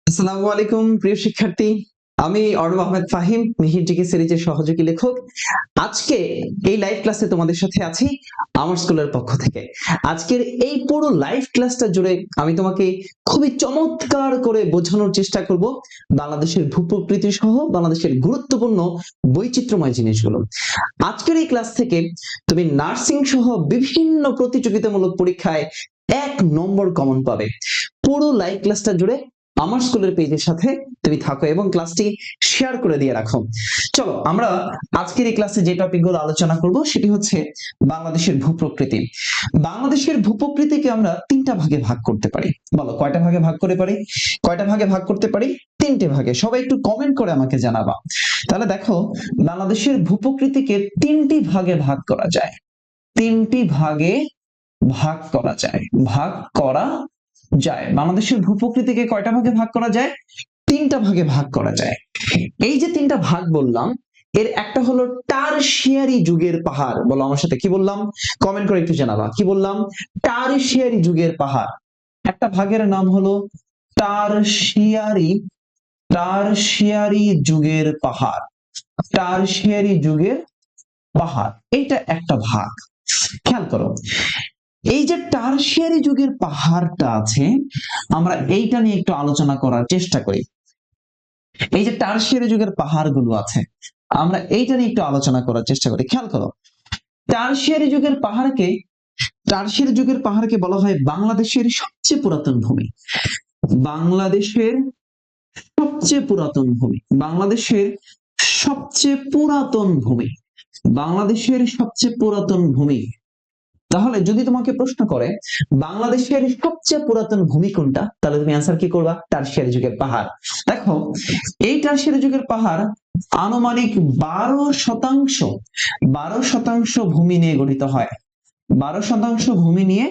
আসসালামু আলাইকুম প্রিয় শিক্ষার্থী। আমি অর্ণব আহমেদ ফাহিম, মিহির জিকে সিরিজের সহযোগী লেখক। আজকে এই লাইভ ক্লাসে তোমাদের সাথে আছি আমার স্কুলের পক্ষ থেকে। আজকের এই পুরো লাইভ ক্লাসটা জুড়ে আমি তোমাকে খুবই চমৎকার করে বোঝানোর চেষ্টা করব বাংলাদেশের ভূপ্রকৃতি সহ বাংলাদেশের গুরুত্বপূর্ণ বৈচিত্র্যময় জিনিসগুলো। আজকের এই ক্লাস থেকে তুমি নার্সিং সহ বিভিন্ন প্রতিযোগিতামূলক পরীক্ষায় 1 নম্বর কমন পাবে। পুরো লাইভ ক্লাসটা জুড়ে আমার স্কুলের পেজের সাথে তুমি থাকো এবং ক্লাসটি শেয়ার করে দিয়ে রাখো। চলো আমরা আজকের এই ক্লাসে যে টপিকগুলো আলোচনা করব সেটি হচ্ছে বাংলাদেশের ভূপ্রকৃতি। বাংলাদেশের ভূপ্রকৃতিকে আমরা 3টা ভাগে ভাগ করতে পারি। বলো কয়টা ভাগে ভাগ করে পারি? কয়টা ভাগে ভাগ করতে পারি? 3টে ভাগে। সবাই একটু কমেন্ট করে আমাকে জানাবা। তাহলে দেখো, বাংলাদেশের ভূপ্রকৃতিকে 3টি ভাগে ভাগ করা যায়। 3টি ভাগে ভাগ করা যায়। ভাগ করা যায়। বাংলাদেশের ভূপ্রকৃতিকে কয়টা ভাগে ভাগ করা যায়? 3টা ভাগে ভাগ করা যায়। এই যে 3টা ভাগ বললাম, এর একটা হলো টারশিয়ারি যুগের পাহাড়। বলো আমার সাথে, কি বললাম? কমেন্ট করে একটু জানাবা। কি বললাম? টারশিয়ারি যুগের পাহাড়। একটা ভাগের নাম হলো টারশিয়ারি টারশিয়ারি যুগের পাহাড়। টারশিয়ারি যুগের পাহাড়, এটা একটা ভাগ। খেয়াল করো, এই যে টারশিয়ারি যুগের পাহাড়টা আছে, আমরা এইটা নিয়ে একটু আলোচনা করার চেষ্টা করি। এই যে টারশিয়ারি যুগের পাহাড়গুলো আছে, আমরা এইটা নিয়ে একটু আলোচনা করার চেষ্টা করি। খেয়াল করো, টারশিয়ারি যুগের পাহাড়কে টারশিয়ারি যুগের পাহাড়কে বলা হয় বাংলাদেশের সবচেয়ে পুরাতন ভূমি। বাংলাদেশের সবচেয়ে পুরাতন ভূমি। বাংলাদেশের সবচেয়ে পুরাতন ভূমি। বাংলাদেশের সবচেয়ে পুরাতন ভূমি। তাহলে যদি তোমাকে প্রশ্ন করে বাংলাদেশের সবচেয়ে পুরাতন ভূমি কোনটা, তাহলে তুমি অ্যান্সার কি করবা? টারশিয়ারি যুগের পাহাড়। দেখো, এই টারশিয়ারি যুগের পাহাড় আনুমানিক 12% ভূমি নিয়ে গঠিত হয়। 12% ভূমি নিয়ে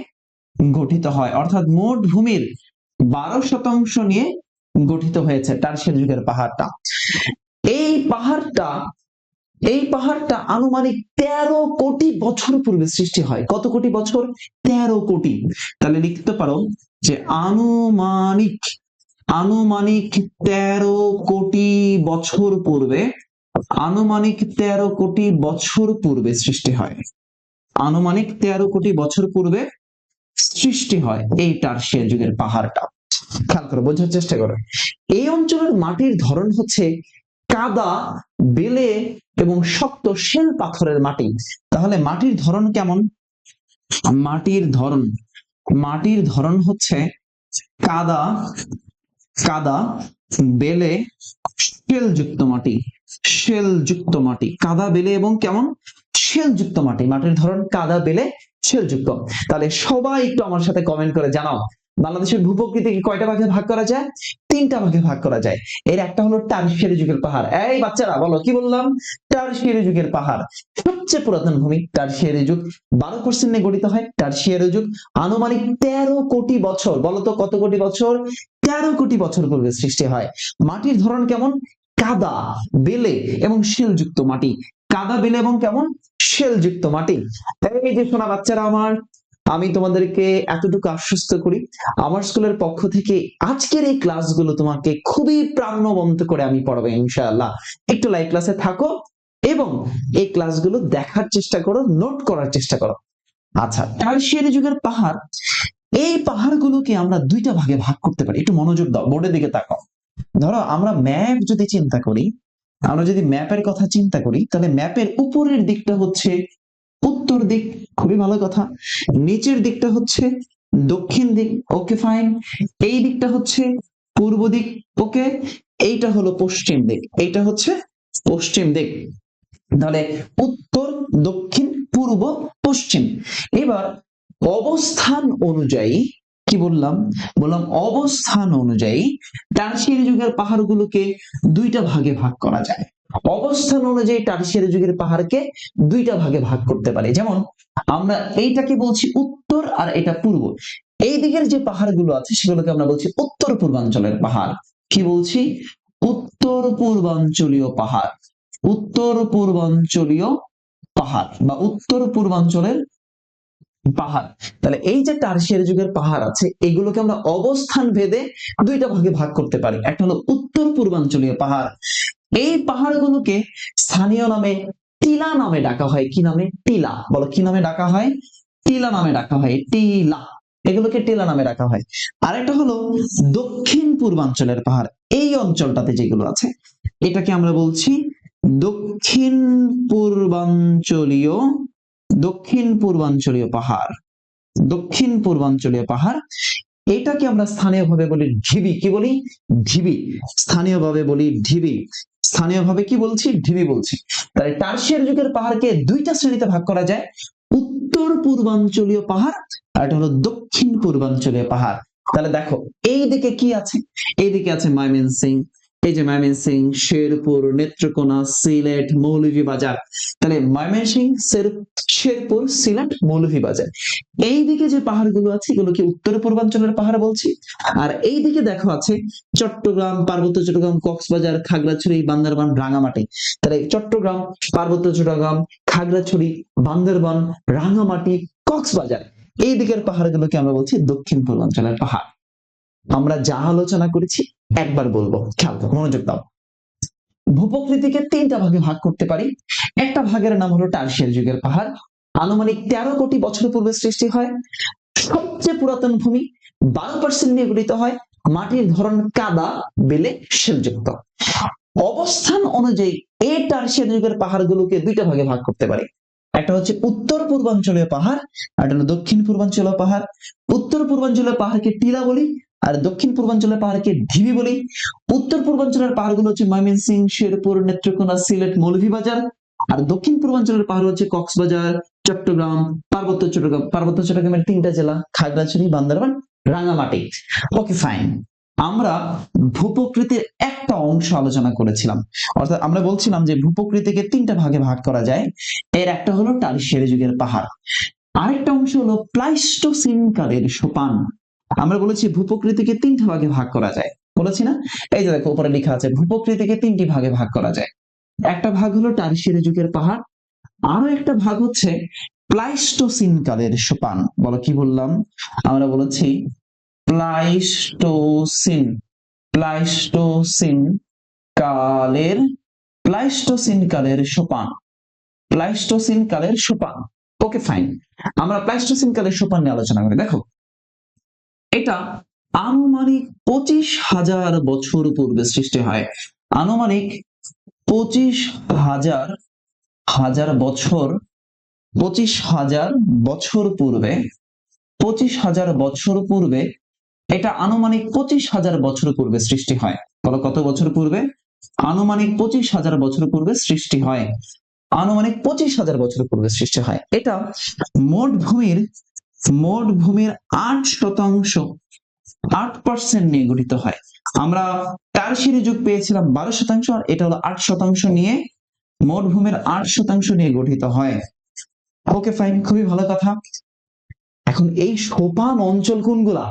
গঠিত হয়, অর্থাৎ মোট ভূমির 12% নিয়ে গঠিত হয়েছে টারশিয়ারি যুগের পাহাড়টা। এই পাহাড়টা এই পাহাড়টা আনুমানিক 13 কোটি বছর পূর্বে সৃষ্টি হয়। কত কোটি বছর? 13 কোটি। তাহলে লিখতে পারো যে আনুমানিক আনুমানিক 13 কোটি বছর পূর্বে আনুমানিক 13 কোটি বছর পূর্বে সৃষ্টি হয়। আনুমানিক 13 কোটি বছর পূর্বে সৃষ্টি হয় এই টারশিয়ারি যুগের পাহাড়টা। খেয়াল করো, বোঝার চেষ্টা করো। এই অঞ্চলের মাটির ধরন হচ্ছে কাদা, বেলে এবং শক্ত শেল পাথরের মাটি। তাহলে মাটির ধরন কেমন? মাটির ধরন মাটির ধরন হচ্ছে কাদা কাদা বেলে শেলযুক্ত মাটি। শেলযুক্ত মাটি, কাদা বেলে এবং কেমন? শেলযুক্ত মাটি। মাটির ধরন কাদা বেলে শেলযুক্ত। তাহলে সবাই একটু আমার সাথে কমেন্ট করে জানাও, বাংলাদেশের ভূপ্রকৃতিকে কয়টা ভাগে ভাগ করা যায়? 3টা ভাগে ভাগ করা যায়। এর একটা হলো টারশিয়ারি যুগের পাহাড়। এই বাচ্চারা বলো, কি বললাম? টারশিয়ারি যুগের পাহাড় সবচেয়ে পুরাতন ভূমি। টারশিয়ারি যুগ 12% নিয়ে গঠিত হয়। টারশিয়ারি যুগ আনুমানিক 13 কোটি বছর। বলো তো কত কোটি বছর? 13 কোটি বছর পূর্বে সৃষ্টি হয়। মাটির ধরন কেমন? কাদা, বেলে এবং শেলযুক্ত মাটি। কাদা, বেলে এবং কেমন? শেলযুক্ত মাটি। এই যে শোনা বাচ্চারা আমার, আমি তোমাদেরকে এতটুকু আশ্বস্ত করি, আমার স্কুলের পক্ষ থেকে আজকের এই ক্লাসগুলো তোমাকে খুবই প্রাণবন্ত করে আমি পড়াবো ইনশাআল্লাহ। একটু লাইভ ক্লাসে থাকো এবং এই ক্লাসগুলো দেখার চেষ্টা করো, নোট করার চেষ্টা করো। আচ্ছা, টারশিয়ারি যুগের পাহাড়, এই পাহাড়গুলোকে আমরা 2টা ভাগে ভাগ করতে পারি। একটু মনোযোগ দাও, বোর্ডের দিকে তাকাও। ধরো আমরা ম্যাপ যদি চিন্তা করি, আমরা যদি ম্যাপের কথা চিন্তা করি, তাহলে ম্যাপের উপরের দিকটা হচ্ছে উত্তর দিক, খুবই ভালো কথা। নিচের দিকটা হচ্ছে দক্ষিণ দিক, ওকে ফাইন। এই দিকটা হচ্ছে পূর্ব দিক, ওকে। এইটা হলো পশ্চিম দিক, এইটা হচ্ছে পশ্চিম দিক। তাহলে উত্তর, দক্ষিণ, পূর্ব, পশ্চিম। এবার অবস্থান অনুযায়ী কি বললাম? বললাম অবস্থান অনুযায়ী টারশিয়ারি যুগের পাহাড়গুলোকে 2টা ভাগে ভাগ করা যায়। অবস্থান অনুযায়ী টারশিয়ারি যুগের পাহাড়কে 2টা ভাগে ভাগ করতে পারি। যেমন আমরা এইটাকে বলছি উত্তর আর এটা পূর্ব। এই দিকের যে পাহাড়গুলো আছে সেগুলোকে আমরা বলছি উত্তর পূর্বাঞ্চলের পাহাড়। কি বলছি? উত্তর পূর্বাঞ্চলীয় পাহাড়। উত্তর পূর্বাঞ্চলীয় পাহাড় বা উত্তর পূর্বাঞ্চলের পাহাড়। তাহলে এই যে টারশিয়ারি যুগের পাহাড় আছে এগুলোকে আমরা অবস্থান ভেদে দুইটা ভাগে ভাগ করতে পারি। একটা হলো উত্তর পূর্বাঞ্চলীয় পাহাড়, এই পাহাড়গুলোকে স্থানীয় নামে টিলা নামে ডাকা হয়। কি নামে? টিলা। বলো কি নামে ডাকা হয়? টিলা নামে ডাকা হয়। টিলা, এগুলোকে টিলা নামে ডাকা হয়। আরেকটা হলো দক্ষিণ পূর্বাঞ্চলের পাহাড়, এই অঞ্চলটাতে যেগুলো আছে এটাকে আমরা বলছি দক্ষিণ পূর্বাঞ্চলীয়, দক্ষিণ পূর্বাঞ্চলীয় পাহাড়, দক্ষিণ পূর্বাঞ্চলীয় পাহাড়। এটাকে আমরা স্থানীয়ভাবে বলি ঢিবি। কি বলি? ঢিবি। স্থানীয়ভাবে বলি ঢিবি। স্থানীয়ভাবে কি বলছি? ঢিবি বলছি। তাহলে টারশিয়ারি যুগের পাহাড়কে দুইটা শ্রেণীতে ভাগ করা যায়, উত্তর পূর্বাঞ্চলীয় পাহাড় আর এটা হলো দক্ষিণ পূর্বাঞ্চলীয় পাহাড়। তাহলে দেখো এই দিকে কি আছে? এইদিকে আছে ময়মনসিং, এই যে ময়মনসিং, শেরপুর, নেত্রকোনা, সিলেট, মৌলভীবাজার। তাহলে ময়মনসিং, শেরপুর, সিলেট, মৌলভীবাজার, এইদিকে যে পাহাড়গুলো আছে এগুলোকে উত্তর পূর্বাঞ্চলের পাহাড় বলছি। আর এইদিকে দেখো আছে চট্টগ্রাম, পার্বত্য চট্টগ্রাম, কক্সবাজার, খাগড়াছড়ি, বান্দরবান, রাঙামাটি। তাহলে চট্টগ্রাম, পার্বত্য চট্টগ্রাম, খাগড়াছড়ি, বান্দরবান, রাঙামাটি, কক্সবাজার, এই দিকের পাহাড়গুলোকে আমরা বলছি দক্ষিণ পূর্বাঞ্চলের পাহাড়। আমরা যা আলোচনা করেছি একবার বলবো, খেয়াল করো, মনোযোগ দাও। ভূপ্রকৃতিকে তিনটা ভাগে ভাগ করতে পারি। একটা ভাগের নাম হলো টারশিয়ারি যুগের পাহাড়, আনুমানিক 13 কোটি বছর পূর্বে সৃষ্টি হয়, সবচেয়ে পুরাতন ভূমি, 12% নিয়ে গঠিত হয়, মাটির ধরন কাদা, বেলে, শেলযুক্ত। অবস্থান অনুযায়ী এই টারশিয়ারি যুগের পাহাড়গুলোকে দুইটা ভাগে ভাগ করতে পারি। একটা হচ্ছে উত্তর পূর্বাঞ্চলীয় পাহাড় আর একটা হলো দক্ষিণ পূর্বাঞ্চলীয় পাহাড়। উত্তর পূর্বাঞ্চলীয় পাহাড়কে টিলা বলি আর দক্ষিণ পূর্বাঞ্চলের পাহাড়কে ঢিবি বলি। উত্তর পূর্বাঞ্চলের পাহাড়গুলো হচ্ছে ময়মনসিং, শেরপুর, নেত্রকোনা, সিলেট, মৌলভীবাজার। আর দক্ষিণ পূর্বাঞ্চলের পাহাড় হচ্ছে কক্সবাজার, চট্টগ্রাম, পার্বত্য চট্টগ্রাম, পার্বত্য চট্টগ্রামের তিনটা জেলা খাগড়াছড়ি, বান্দরবান, রাঙামাটি। Okay fine. আমরা ভূপ্রকৃতির একটা অংশ আলোচনা করেছিলাম, অর্থাৎ আমরা বলছিলাম যে ভূপ্রকৃতিকে তিনটা ভাগে ভাগ করা যায়। এর একটা হলো টারশিয়ারি যুগের পাহাড়, আরেকটা অংশ হলো প্লাইস্টোসিন কালের সোপান। আমরা বলেছি ভূপ্রকৃতিকে তিনটা ভাগে ভাগ করা যায়, বলেছি না? এই যে দেখো উপরে লেখা আছে ভূপ্রকৃতিকে তিনটি ভাগে ভাগ করা যায়। একটা ভাগ হলো টারশিয়ারি যুগের পাহাড়, আরো একটা ভাগ হচ্ছে প্লাইস্টোসিন কালের সোপান। বলো কি বললাম? আমরা বলেছি প্লাইস্টোসিন, প্লাইস্টোসিন কালের, প্লাইস্টোসিন কালের সোপান, প্লাইস্টোসিন কালের সোপান। ওকে ফাইন। আমরা প্লাইস্টোসিন কালের সোপান নিয়ে আলোচনা করি। দেখো এটা আনুমানিক 25,000 বছর পূর্বে সৃষ্টি হয়। আনুমানিক 25,000 বছর, 25,000 বছর পূর্বে, 25,000 বছর পূর্বে এটা আনুমানিক 25,000 বছর পূর্বে সৃষ্টি হয়। বলো কত বছর পূর্বে? আনুমানিক 25,000 বছর পূর্বে সৃষ্টি হয়। আনুমানিক 25,000 বছর পূর্বে সৃষ্টি হয়। এটা মোট ভূমির, মোট ভূমির 8%, 8% নিয়ে গঠিত হয়। আমরা টারশিয়ারি যুগ পেয়েছিলাম 12%, আর এটা হলো 8% নিয়ে, মোট ভূমির 8% নিয়ে গঠিত হয়। ওকে ফাইন, খুবই ভালো কথা। এখন এই সোপান অঞ্চল কোনগুলা?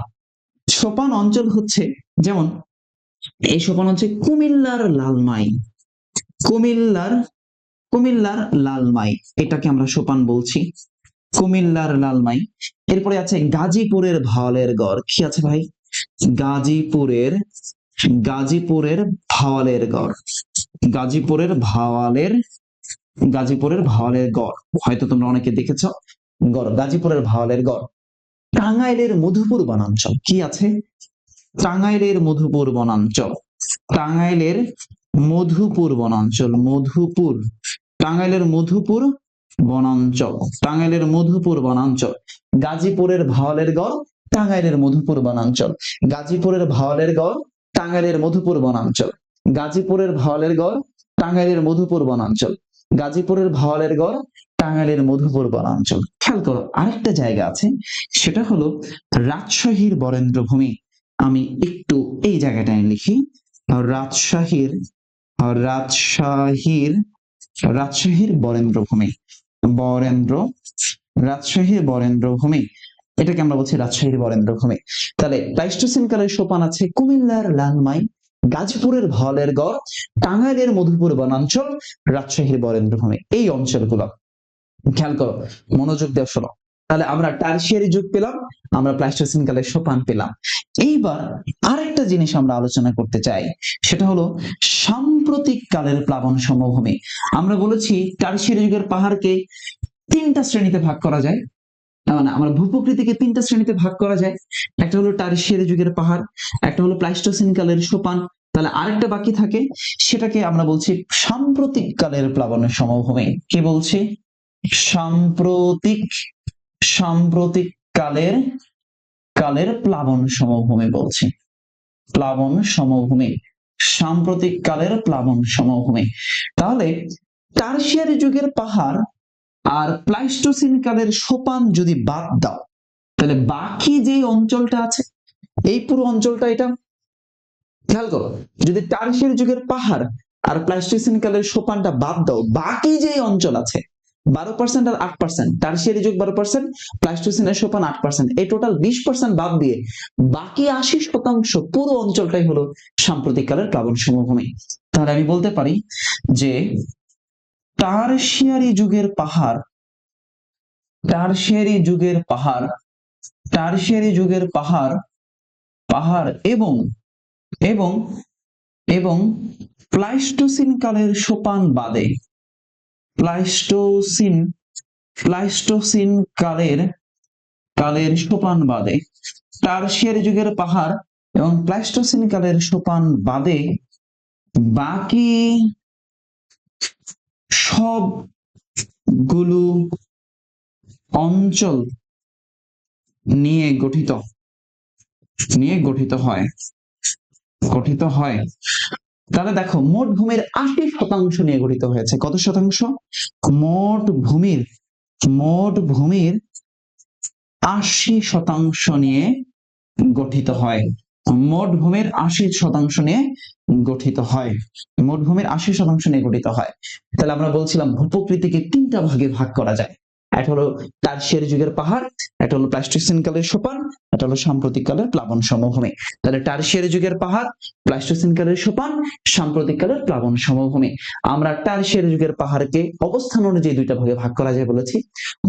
সোপান অঞ্চল হচ্ছে যেমন এই সোপান হচ্ছে কুমিল্লার লালমাই, কুমিল্লার, কুমিল্লার লালমাই, এটাকে আমরা সোপান বলছি, কুমিল্লার লালমাই। এরপরে আছে গাজীপুরের ভাওয়ালের গড়। কি আছে ভাই? গাজীপুরের, গাজীপুরের ভাওয়ালের গড়, গাজীপুরের ভাওয়ালের, গাজীপুরের ভাওয়ালের গড় হয়তো তোমরা অনেকে দেখেছো। গড়, গাজীপুরের ভাওয়ালের গড়। টাঙ্গাইলের মধুপুর বনাঞ্চল। কি আছে? টাঙ্গাইলের মধুপুর বনাঞ্চল, টাঙ্গাইলের মধুপুর বনাঞ্চল, মধুপুর, টাঙ্গাইলের মধুপুর বনাঞ্চল, টাঙ্গাইলের মধুপুর বনাঞ্চল। গাজীপুরের ভাওয়ালের গড়, টাঙ্গাইলের মধুপুর বনাঞ্চল। গাজীপুরের ভাওয়ালের গড়, টাঙ্গাইলের মধুপুর বনাঞ্চল। গাজীপুরের ভাওয়ালের গড়, টাঙ্গাইলের মধুপুর বনাঞ্চল। গাজীপুরের ভাওয়ালের গড়, টাঙ্গাইলের মধুপুর বনাঞ্চল। খেয়াল করো আরেকটা জায়গা আছে, সেটা হলো রাজশাহীর বরেন্দ্র ভূমি। আমি একটু এই জায়গাটায় লিখি, রাজশাহীর, রাজশাহীর, রাজশাহীর বরেন্দ্র ভূমি, বরেন্দ্র, রাজশাহীর বরেন্দ্র ভূমি, এটাকে আমরা বলছি রাজশাহীর বরেন্দ্র ভূমি। তাহলে প্লাইস্টোসিন কালের সোপান আছে কুমিল্লার লালমাই, গাজীপুরের ভাওয়ালের গড়, টাঙ্গাইলের মধুপুর বনাঞ্চল, রাজশাহীর বরেন্দ্র ভূমি। এই অঞ্চলগুলো খেয়াল করো, মনোযোগ দিয়ে শোনো। তাহলে আমরা টারশিয়ারি যুগ পেলাম, আমরা প্লাইস্টোসিন কালের সোপান পেলাম। এইবার আরেকটা জিনিস আমরা আলোচনা করতে চাই, সেটা হলো সাম্প্রতিক কালের প্লাবন সমভূমি। আমরা বলেছি টারশিয়ারি যুগের পাহাড়কে তিনটা শ্রেণীতে ভাগ করা যায়, মানে আমরা ভূপ্রকৃতিকে তিনটা শ্রেণীতে ভাগ করা যায়। একটা হলো টারশিয়ারি যুগের পাহাড়, একটা হলো প্লাইস্টোসিন কালের সোপান, তাহলে আরেকটা বাকি থাকে, সেটাকে আমরা বলছি সাম্প্রতিক কালের প্লাবনের সমভূমি। কি বলছি? সাম্প্রতিক সাম্প্রতিক কালের কালের প্লাবন সমভূমি বলছি। প্লাবন সমভূমি, সাম্প্রতিক কালের প্লাবন সমভূমি। তাহলে টারশিয়ারি যুগের পাহাড় আর প্লাইস্টোসিন কালের সোপান যদি বাদ দাও, তাহলে বাকি যে অঞ্চলটা আছে, এই পুরো অঞ্চলটা, এটা খেয়াল করো, যদি টারশিয়ারি যুগের পাহাড় আর প্লাইস্টোসিন কালের সোপানটা বাদ দাও, বাকি যে অঞ্চল আছে 12% আর 8%, টারশিয়ারি যুগ 12%, প্লাইস্টোসিনের সোপান 8%, এই টোটাল 20% বাদ দিয়ে বাকি 80% পুরো অঞ্চলটাই হলো সাম্প্রতিক কালের প্লাবন সমভূমি। তাহলে আমি বলতে পারি যে টারশিয়ারি যুগের পাহাড়, টারশিয়ারি যুগের পাহাড়, টারশিয়ারি যুগের পাহাড়, পাহাড় এবং এবং এবং প্লাইস্টোসিন কালের সোপান বাদে, প্লাইস্টোসিন প্লাইস্টোসিন কালের কালের সোপান বাদে, টারশিয়ারি যুগের পাহাড় এবং প্লাইস্টোসিন কালের সোপান বাদে বাকি সবগুলো অঞ্চল নিয়ে গঠিত হয়। তাহলে দেখো, মোট ভূমির 80% নিয়ে গঠিত হয়েছে। কত শতাংশ? মোট ভূমির 80% নিয়ে গঠিত হয়। মোট ভূমির 80% নিয়ে গঠিত হয়। মোট ভূমির 80% নিয়ে গঠিত হয়। তাহলে আমরা বলছিলাম ভূপ্রকৃতিকে তিনটা ভাগে ভাগ করা যায়। একটা হলো টারশিয়ারি যুগের পাহাড়, একটা হলো প্লাইস্টোসিন কালের সোপান, একটা হলো সাম্প্রতিক কালের প্লাবন সমভূমি। তাহলে টারশিয়ারি যুগের পাহাড়, প্লাইস্টোসিন কালের সোপান, সাম্প্রতিক কালের প্লাবন সমভূমি। আমরা টারশিয়ারি যুগের পাহাড়কে অবস্থান অনুযায়ী দুইটা ভাগে ভাগ করা যায় বলেছি,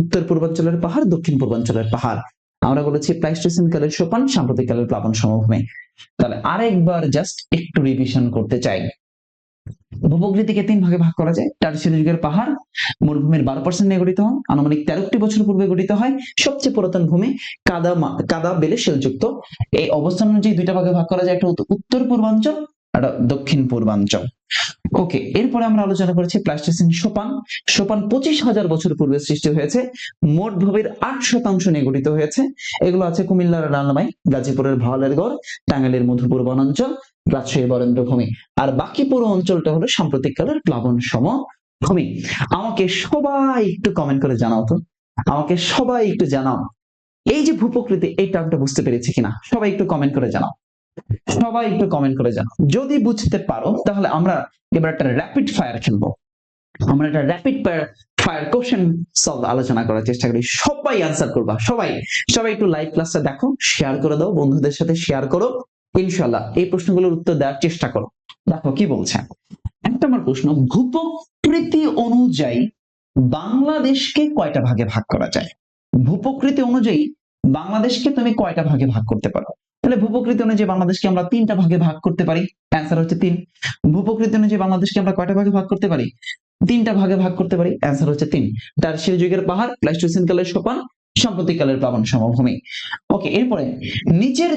উত্তর পূর্বাঞ্চলের পাহাড়, দক্ষিণ পূর্বাঞ্চলের পাহাড়। আমরা বলেছি প্লাইস্টোসিন কালের সোপান, সাম্প্রতিক কালের প্লাবন সমভূমি। তাহলে আরেকবার জাস্ট একটু রিভিশন করতে চাই। ভূপ্রকৃতিকে তিন ভাগে ভাগ করা যায়। টারশিয়ারি যুগের পাহাড় মরুভূমির 12% নিয়ে গঠিত হয়, আনুমানিক 13টি বছর পূর্বে গঠিত হয়। সবচেয়ে পুরাতন ভূমি কাদা বেলে শিলযুক্ত। এই অবস্থান অনুযায়ী দুইটা ভাগে ভাগ করা যায়, একটা উত্তর পূর্বাঞ্চল, একটা দক্ষিণ পূর্বাঞ্চল। ওকে, এরপরে আমরা আলোচনা করেছি প্লাইস্টোসিন সোপান। সোপান 25,000 বছর পূর্বে সৃষ্টি হয়েছে, মোট ভূমির 8% নিয়ে গঠিত হয়েছে। এগুলো আছে কুমিল্লার রাঙ্গামাই, গাজীপুরের ভাওয়ালের গড়, টাঙ্গাইলের মধুপুর বনাঞ্চল, রাজশাহী বরেন্দ্রভূমি। আর বাকি পুরো অঞ্চলটা হলো সাম্প্রতিক কালের প্লাবন সমভূমি। আমাকে সবাই একটু কমেন্ট করে জানাও তো, আমাকে সবাই একটু জানাও, এই যে ভূপ্রকৃতি, এই টার্মটা বুঝতে পেরেছি কিনা? সবাই একটু কমেন্ট করে জানাও, সবাই একটু কমেন্ট করে জানাও। যদি বুঝতে পারো তাহলে আমরা এবার একটা র্যাপিড ফায়ার খেলবো। আমরা একটা র্যাপিড ফায়ার কোশ্চেন সলভ আলোচনা করার চেষ্টা করি। সবাই অ্যান্সার করবা, সবাই সবাই একটু লাইভ ক্লাসটা দেখো, শেয়ার করে দাও, বন্ধুদের সাথে শেয়ার করো। ইনশাআল্লাহ এই প্রশ্নগুলোর উত্তর দেওয়ার চেষ্টা করো। দেখো কি বলছে। একটা আমার প্রশ্ন, ভূপ্রকৃতি অনুযায়ী বাংলাদেশকে কয়টা ভাগে ভাগ করা যায়? ভূপ্রকৃতি অনুযায়ী বাংলাদেশকে তুমি কয়টা ভাগে ভাগ করতে পারো? তাহলে ভূপ্রকৃতি অনুযায়ী বাংলাদেশকে আমরা তিনটা ভাগে ভাগ করতে পারি। অ্যান্সার হচ্ছে 3। ভূপ্রকৃতি অনুযায়ী বাংলাদেশকে আমরা কয়টা ভাগে ভাগ করতে পারি? তিনটা ভাগে ভাগ করতে পারি। অ্যান্সার হচ্ছে 3। টারশিয়ারি যুগের পাহাড়, প্লাইস্টোসিন কালের সোপান, সাম্প্রতিক কালের প্লাবন সমভূমি। ওকে, এরপরে নিচের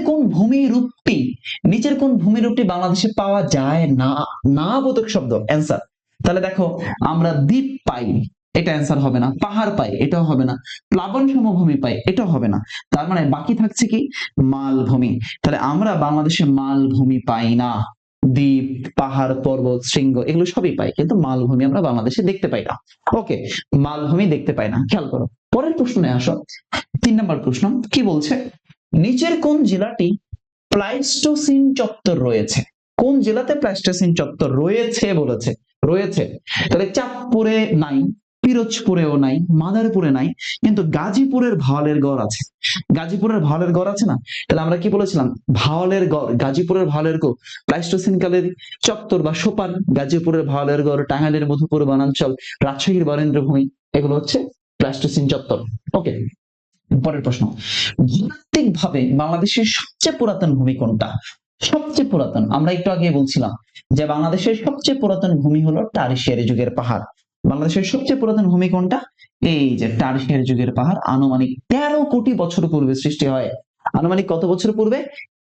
কোন ভূমিরূপটি বাংলাদেশে পাওয়া যায় না? না বোধক শব্দ। অ্যান্সার। তাহলে দেখো, আমরা দ্বীপ পাই, এটা অ্যান্সার হবে না। পাহাড় পাই, এটাও হবে না। প্লাবন সমভূমি পাই, এটাও হবে না। তার মানে বাকি থাকছে কি? মালভূমি। তাহলে আমরা বাংলাদেশে মালভূমি পাই না। দ্বীপ, পাহাড়, পর্বত, শৃঙ্গ এগুলো সবই পাই, কিন্তু মালভূমি আমরা বাংলাদেশে দেখতে পাই না। ওকে, মালভূমি দেখতে পাই না। খেয়াল করো, পরের প্রশ্নে আসো। 3 নম্বর প্রশ্ন কি বলছে? নিচের কোন জেলাটি প্লাইস্টোসিন চত্বর রয়েছে? কোন জেলাতে প্লাইস্টোসিন চত্বর রয়েছে বলেছে? রয়েছে। তাহলে চাঁদপুরে নাই, পিরোজপুরেও নাই, মাদারীপুরে নাই, কিন্তু গাজীপুরের ভাওয়ালের গড় আছে। গাজীপুরের ভাওয়ালের গড় আছে না? তাহলে আমরা কি বলেছিলাম? ভাওয়ালের গড়, গাজীপুরের ভাওয়ালের গড়, প্লাইস্টোসিন কালের চত্বর বা সোপান, গাজীপুরের ভাওয়ালের গড়, টাঙ্গাইলের মধুপুর বনাঞ্চল, রাজশাহীর বরেন্দ্রভূমি, এগুলো হচ্ছে প্লাইস্টোসিন চত্বর। ওকে, পরের প্রশ্ন, ভৌগোলিক ভাবে বাংলাদেশের সবচেয়ে পুরাতন ভূমি কোনটা? সবচেয়ে পুরাতন, আমরা একটু আগে বলছিলাম যে বাংলাদেশের সবচেয়ে পুরাতন ভূমি হলো টারশিয়ারি যুগের পাহাড়। বাংলাদেশের সবচেয়ে পুরাতন ভূমি কোনটা? এই যে টারশিয়ারি যুগের পাহাড়, আনুমানিক 13 কোটি বছর পূর্বে সৃষ্টি হয়। আনুমানিক কত বছর পূর্বে?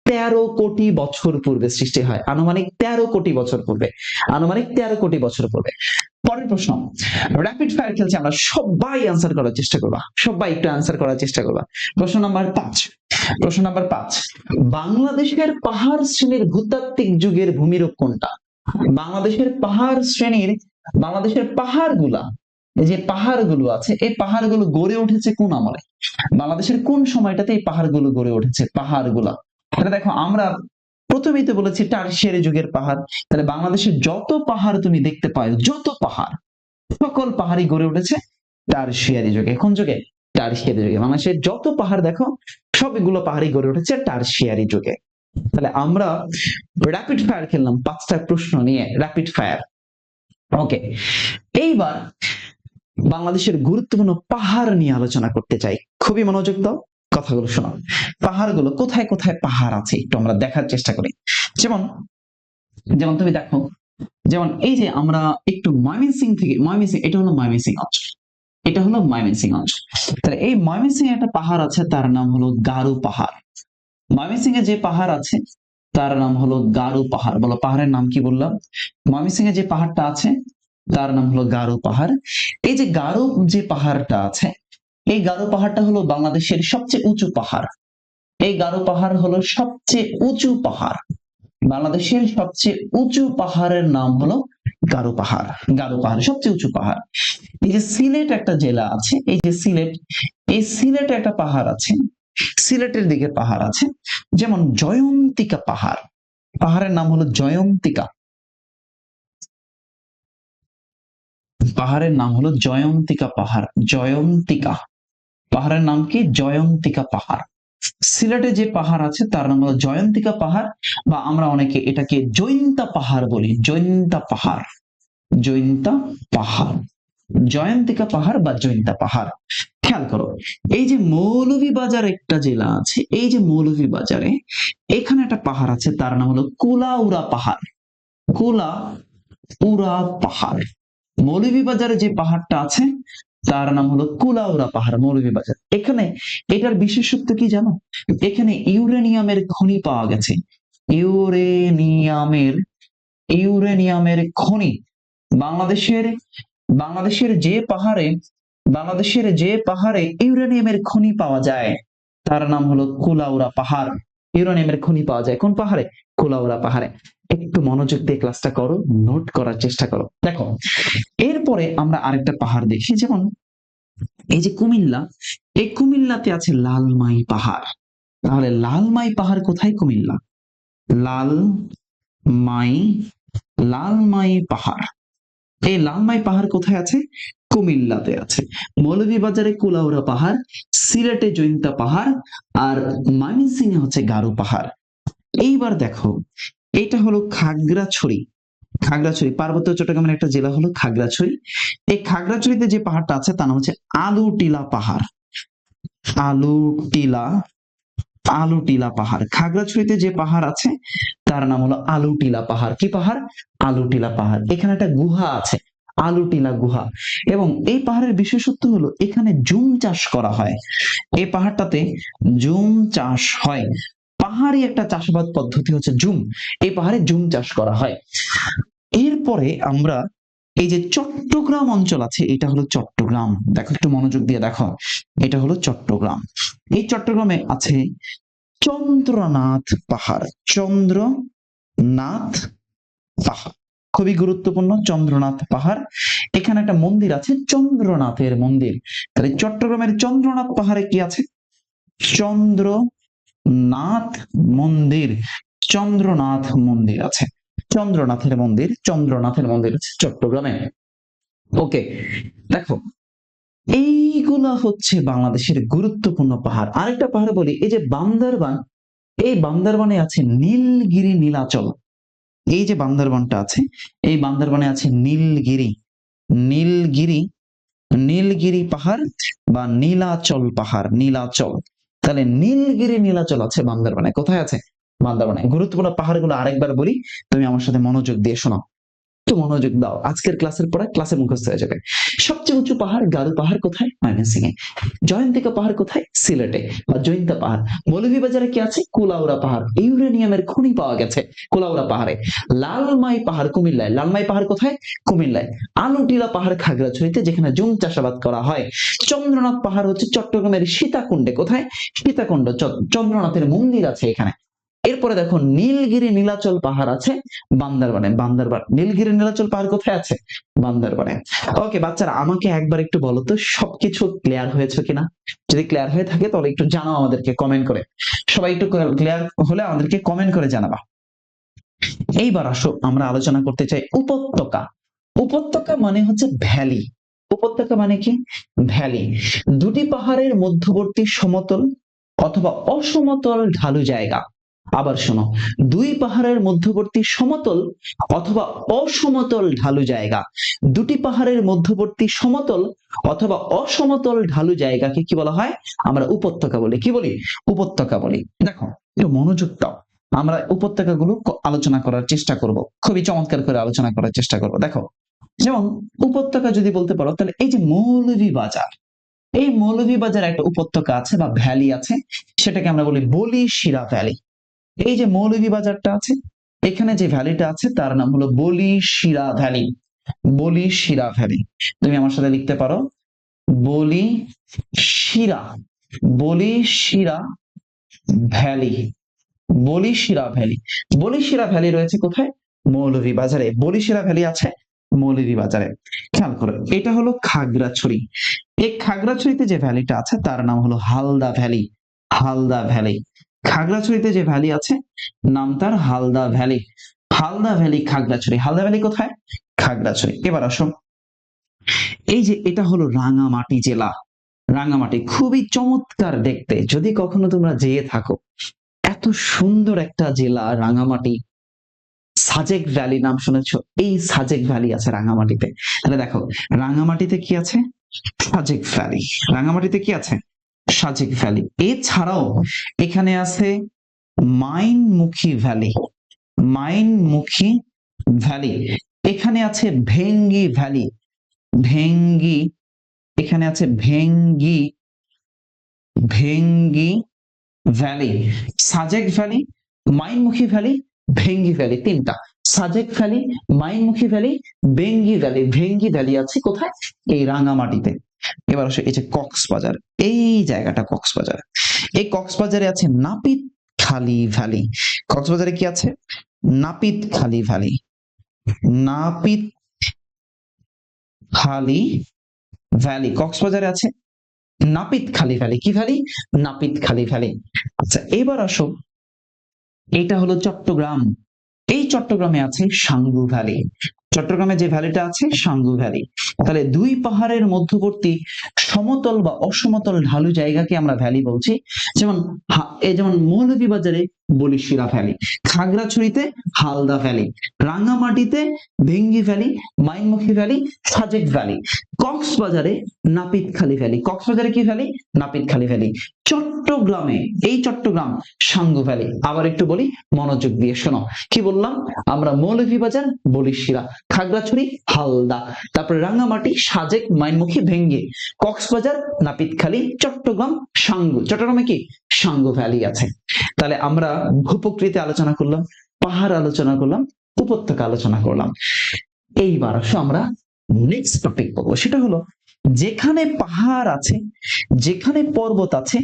13 কোটি বছর পূর্বে সৃষ্টি হয়। আনুমানিক 13 কোটি বছর পূর্বে। আনুমানিক 13 কোটি বছর পূর্বে। পরের প্রশ্ন, র্যাপিড ফায়ার খেলছি আমরা, সবাই আনসার করার চেষ্টা করবা, সবাই একটু আনসার করার চেষ্টা করবা। প্রশ্ন নাম্বার 5, প্রশ্ন নাম্বার 5, বাংলাদেশের পাহাড় শ্রেণীর ভূতাত্ত্বিক যুগের ভূমিরূপ কোনটা? বাংলাদেশের পাহাড় শ্রেণীর, বাংলাদেশের পাহাড়গুলা, এই যে পাহাড়গুলো আছে, এই পাহাড়গুলো গড়ে উঠেছে কোন আমলে? বাংলাদেশের কোন সময়টাতে এই পাহাড়গুলো গড়ে উঠেছে? পাহাড়গুলা, এটা দেখো আমরা প্রথমেই তো বলেছি টারশিয়ারি যুগের পাহাড়, তাহলে বাংলাদেশের যত পাহাড় তুমি দেখতে পাও, যত পাহাড়, সকল পাহাড়ই গড়ে উঠেছে টারশিয়ারি যুগে। কোন যুগে? টারশিয়ারি যুগে। বাংলাদেশের যত পাহাড় দেখো, সবগুলো পাহাড়ই গড়ে উঠেছে টারশিয়ারি যুগে। তাহলে আমরা র্যাপিড ফায়ার খেললাম 5টা প্রশ্ন নিয়ে, র্যাপিড ফায়ার। ওকে, এইবার বাংলাদেশের গুরুত্বপূর্ণ পাহাড় নিয়ে আলোচনা করতে চাই, খুবই মনোযোগ দাও, কথাগুলো শোনো। পাহাড়গুলো কোথায় কোথায় পাহাড় আছে একটু আমরা দেখার চেষ্টা করি। যেমন যেমন তুমি দেখো, যেমন এই যে আমরা একটু ময়মনসিংহ থেকে, ময়মনসিংহ, এটা হলো ময়মনসিংহ অঞ্চল, এটা হলো ময়মনসিংহ অঞ্চল। তাহলে এই ময়মনসিংহে একটা পাহাড় আছে, তার নাম হলো গারো পাহাড়। ময়মনসিংহে যে পাহাড় আছে তার নাম হলো গারো পাহাড়। বলো পাহাড়ের নাম কি বললাম? ময়মনসিংহে যে পাহাড়টা আছে তার নাম হলো গারো পাহাড়। এই যে গারো যে পাহাড়টা আছে, এই গারো পাহাড়টা হলো বাংলাদেশের সবচেয়ে উঁচু পাহাড়। এই গারো পাহাড় হলো সবচেয়ে উঁচু পাহাড়। বাংলাদেশের সবচেয়ে উঁচু পাহাড়ের নাম হলো গারো পাহাড়। গারো পাহাড় সবচেয়ে উঁচু পাহাড়। এই যে সিলেট একটা জেলা আছে, এই যে সিলেট, এই সিলেটে একটা পাহাড় আছে, সিলেটের দিকে পাহাড় আছে, যেমন জয়ন্তিকা পাহাড়, পাহাড়ের নাম হলো জয়ন্তিকা, পাহাড়ের নাম হলো জয়ন্তিকা পাহাড়। জয়ন্তিকা পাহাড়ের নাম কি? জয়ন্তিকা পাহাড়। সিলেটে যে পাহাড় আছে তার নাম হলো জয়ন্তিকা পাহাড়, বা আমরা অনেকে এটাকে জৈন্তা পাহাড় বলি। জৈন্তা পাহাড়, জৈন্তা পাহাড়, জয়ন্তিকা পাহাড় বা জৈন্তা পাহাড়। খেয়াল করো, এই যে মৌলভীবাজার একটা জেলা আছে, এই যে মৌলভীবাজারে এখানে একটা পাহাড় আছে, তার নাম হলো কুলাউড়া পাহাড়। কুলাউড়া পাহাড়। মৌলভীবাজারে যে পাহাড়টা আছে তার নাম হলো কুলাউড়া পাহাড়, মৌলভীবাজার। এখানে এটার বিশেষত্ব কি জানো? এখানে ইউরেনিয়ামের খনি পাওয়া গেছে। ইউরেনিয়ামের খনি। বাংলাদেশের বাংলাদেশের যে পাহাড়ে, বাংলাদেশের যে পাহাড়ে ইউরেনিয়ামের খনি পাওয়া যায় তার নাম হলো কুলাউড়া পাহাড়। ইউরেনিয়ামের খনি পাওয়া যায় কোন পাহাড়ে? কুলাউড়া পাহাড়ে। একটু মনোযোগ দিয়ে ক্লাসটা করো, নোট করার চেষ্টা করো। দেখো, এরপরে আমরা আরেকটা পাহাড় দেখি, যেমন এই যে কুমিল্লা, এই কুমিল্লাতে আছে লালমাই পাহাড়। তাহলে লালমাই পাহাড় কোথায়? কুমিল্লা। লালমাই, লালমাই পাহাড়, এই লালমাই পাহাড় কোথায় আছে? কুমিল্লাতে আছে। মৌলভীবাজারে কুলাউড়া পাহাড়, সিলেটে জৈন্তা পাহাড়, আর ময়মনসিংহে হচ্ছে গারো পাহাড়। এইবার দেখো, এটা হলো খাগড়াছড়ি। খাগড়াছড়ি পার্বত্য চট্টগ্রামের একটা জেলা হলো খাগড়াছড়ি। এই খাগড়াছড়িতে যে পাহাড়টা আছে তার নাম হচ্ছে আলুটিলা পাহাড়। আলুটিলা, আলুটিলা পাহাড়। খাগড়াছড়িতে যে পাহাড় আছে তার নাম হলো আলুটিলা পাহাড়। কি পাহাড়? আলুটিলা পাহাড়। এখানে একটা গুহা আছে, আলুটিলা গুহা। এবং এই পাহাড়ের বিশেষত্ব হলো এখানে জুম চাষ করা হয়। এই পাহাড়টাতে জুম চাষ হয়। পাহাড়ি একটা চাষাবাদ পদ্ধতি হচ্ছে জুম। এই পাহাড়ে জুম চাষ করা হয়। এরপরে আমরা এই যে চট্টগ্রাম অঞ্চল আছে, এটা হলো চট্টগ্রাম। দেখো একটু মনোযোগ দিয়ে দেখো, এটা হলো চট্টগ্রাম। এই চট্টগ্রামে আছে চন্দ্রনাথ পাহাড়। চন্দ্রনাথ পাহাড় খুবই গুরুত্বপূর্ণ, চন্দ্রনাথ পাহাড়। এখানে একটা মন্দির আছে, চন্দ্রনাথের মন্দির। তাহলে চট্টগ্রামের চন্দ্রনাথ পাহাড়ে কি আছে? চন্দ্রনাথ মন্দির, চন্দ্রনাথ মন্দির আছে, চন্দ্রনাথের মন্দির, চন্দ্রনাথের মন্দির আছে চট্টগ্রামে। ওকে, দেখো এইগুলা হচ্ছে বাংলাদেশের গুরুত্বপূর্ণ পাহাড়। আরেকটা পাহাড় বলি, এই যে বান্দরবান, এই বান্দরবানে আছে নীলগিরি নীলাচল। এই যে বান্দরবানটা আছে, এই বান্দরবানে আছে নীলগিরি, নীলগিরি নীলগিরি পাহাড় বা নীলাচল পাহাড়, নীলাচল। তাহলে নীলগিরি নীলাচল আছে বান্দরবানে। কোথায় আছে? বান্দরবানে। গুরুত্বপূর্ণ পাহাড়গুলো আরেকবার বলি, তুমি আমার সাথে মনোযোগ দিয়ে শোনো, একটু মনোযোগ দাও, আজকের ক্লাসের পরে ক্লাসে মুখস্থ হয়ে যাবে। সবচেয়ে উঁচু পাহাড় গারো পাহাড় কোথায়? ময়মনসিংহে। জয়ন্তিকা পাহাড় কোথায়? সিলেটে বা জৈন্তা পাহাড়। মৌলভীবাজারে কি আছে? কুলাউড়া পাহাড়, ইউরেনিয়ামের খনি পাওয়া গেছে কুলাউড়া পাহাড়ে। লালমাই পাহাড় কুমিল্লায়। লালমাই পাহাড় কোথায়? কুমিল্লায়। আলুটিলা পাহাড় খাগড়াছড়িতে, যেখানে জুম চাষাবাদ করা হয়। চন্দ্রনাথ পাহাড় হচ্ছে চট্টগ্রামের সীতাকুণ্ডে। কোথায়? সীতাকুণ্ড। চন্দ্রনাথের মন্দির আছে এখানে। এরপরে দেখো নীলগিরি নীলাচল পাহাড় আছে বান্দরবানে। বান্দরবান নীলগিরি নীলাচল পাহাড় কোথায় আছে? বান্দরবানে। ওকে বাচ্চারা, আমাকে একবার একটু বলো তো সবকিছু ক্লিয়ার হয়েছে কিনা? যদি ক্লিয়ার হয়ে থাকে তাহলে একটু জানাও আমাদেরকে কমেন্ট করে। সবাই একটু ক্লিয়ার হলে আমাদেরকে কমেন্ট করে জানাবা। এইবার আসো আমরা আলোচনা করতে চাই উপত্যকা। উপত্যকা মানে হচ্ছে ভ্যালি। উপত্যকা মানে কি? ভ্যালি। দুটি পাহাড়ের মধ্যবর্তী সমতল অথবা অসমতল ঢালু জায়গা। আবার শোনো, দুই পাহাড়ের মধ্যবর্তী সমতল অথবা অসমতল ঢালু জায়গা। দুটি পাহাড়ের মধ্যবর্তী সমতল অথবা অসমতল ঢালু জায়গাকে কি বলা হয়? আমরা উপত্যকা বলি। কি বলি? উপত্যকা বলি। দেখো একটু মনোযোগ দাও, আমরা উপত্যকাগুলো আলোচনা করার চেষ্টা করব, খুবই চমৎকার করে আলোচনা করার চেষ্টা করব। দেখো, যেমন উপত্যকা যদি বলতে পারো, তাহলে এই যে মৌলভীবাজার, এই মৌলভীবাজার একটা উপত্যকা আছে বা ভ্যালি আছে, সেটাকে আমরা বলি বলিশিরা ভ্যালি। এই যে মৌলভীবাজারটা আছে, এখানে যে ভ্যালিটা আছে তার নাম হলো বলিশিরা ভ্যালি। বলিশিরা ভ্যালি। তুমি আমার সাথে লিখতে পারো বলিশিরা, বলিশিরা ভ্যালি, বলিশিরা ভ্যালি। বলিশিরা ভ্যালি রয়েছে কোথায়? মৌলভীবাজারে। বলিশিরা ভ্যালি আছে মৌলভীবাজারে। খেয়াল করো, এটা হলো খাগড়াছড়ি। এই খাগড়াছড়িতে যে ভ্যালিটা আছে তার নাম হলো হালদা ভ্যালি। হালদা ভ্যালি। খাগড়াছড়িতে যে ভ্যালি আছে নাম তার Halda valley. Halda valley Khagrachari. Halda valley কোথায়? খাগড়াছড়ি। এবার আসো, এই যে এটা হলো রাঙামাটি জেলা। রাঙামাটি খুবই চমৎকার দেখতে, যদি কখনো তোমরা যেয়ে থাকো। এত সুন্দর একটা জেলা রাঙামাটি। সাজেক ভ্যালি নাম শুনেছো? এই সাজেক ভ্যালি আছে রাঙামাটিতে। তাহলে দেখো, রাঙামাটিতে কি আছে? সাজেক ভ্যালি। রাঙামাটিতে কি আছে? সাজেক ভ্যালি। এছাড়াও এখানে আছে মাইনমুখী ভ্যালি। মাইনমুখী ভ্যালি। এখানে আছে ভেঙ্গি ভ্যালি। ভেঙ্গি। এখানে আছে Bhengi, Bhengi valley. Sajek valley, Mainimukhi valley, Bhengi valley, তিনটা। Sajek valley, Mainimukhi valley, Bhengi valley. Bhengi valley আছে কোথায়? এই রাঙামাটিতে। এবার আসো, এই যে কক্সবাজার, এই জায়গাটা কক্সবাজার। এই কক্সবাজারে আছে নাপিত খালি ভ্যালি। কক্সবাজারে কি আছে? নাপিত খালি ভ্যালি। নাপিত খালি ভ্যালি কক্সবাজারে আছে। নাপিত খালি ভ্যালি। কি ভ্যালি? নাপিত খালি ভ্যালি। আচ্ছা এবার আসো, এটা হলো চট্টগ্রাম। এই চট্টগ্রামে আছে সাঙ্গু ভ্যালি। চট্টগ্রামে যে ভ্যালিটা আছে সাঙ্গু ভ্যালি। তাহলে দুই পাহাড়ের মধ্যবর্তী সমতল বা অসমতল ঢালু জায়গাকে আমরা ভ্যালি বলছি। যেমন যেমন মৌলভীবাজারে বলিশিরা ভ্যালি, খাগড়াছড়িতে হালদা ভ্যালি, রাঙামাটিতে Bhengi valley, Mainimukhi valley, Sajek valley, কক্সবাজারে নাপিতখালী ভ্যালি। কক্সবাজারে কি ভ্যালি? নাপিতখালী ভ্যালি। চট্টগ্রামে, এই চট্টগ্রাম সাঙ্গু ভ্যালি। আবার একটু বলি, মনোযোগ দিয়ে শোনো কি বললাম। আমরা মৌলভীবাজার, বলিশিরা, খাগড়াছড়ি, হালদা, তারপরে রাঙ্গামাটি, সাজেক, মাইনমুখী, ভেঙ্গি, কক্সবাজার, নাপিতখালী, চট্টগ্রাম, সাঙ্গু। চট্টগ্রামে কি? সাঙ্গু ভ্যালি আছে। তাহলে আমরা ভূপ্রকৃতি আলোচনা করলাম, পাহাড় আলোচনা করলাম, উপত্যকা আলোচনা করলাম। এইবার আসো আমরা নেক্সট টপিক বলবো, সেটা হলো যেখানে পাহাড় আছে, যেখানে পর্বত আছে,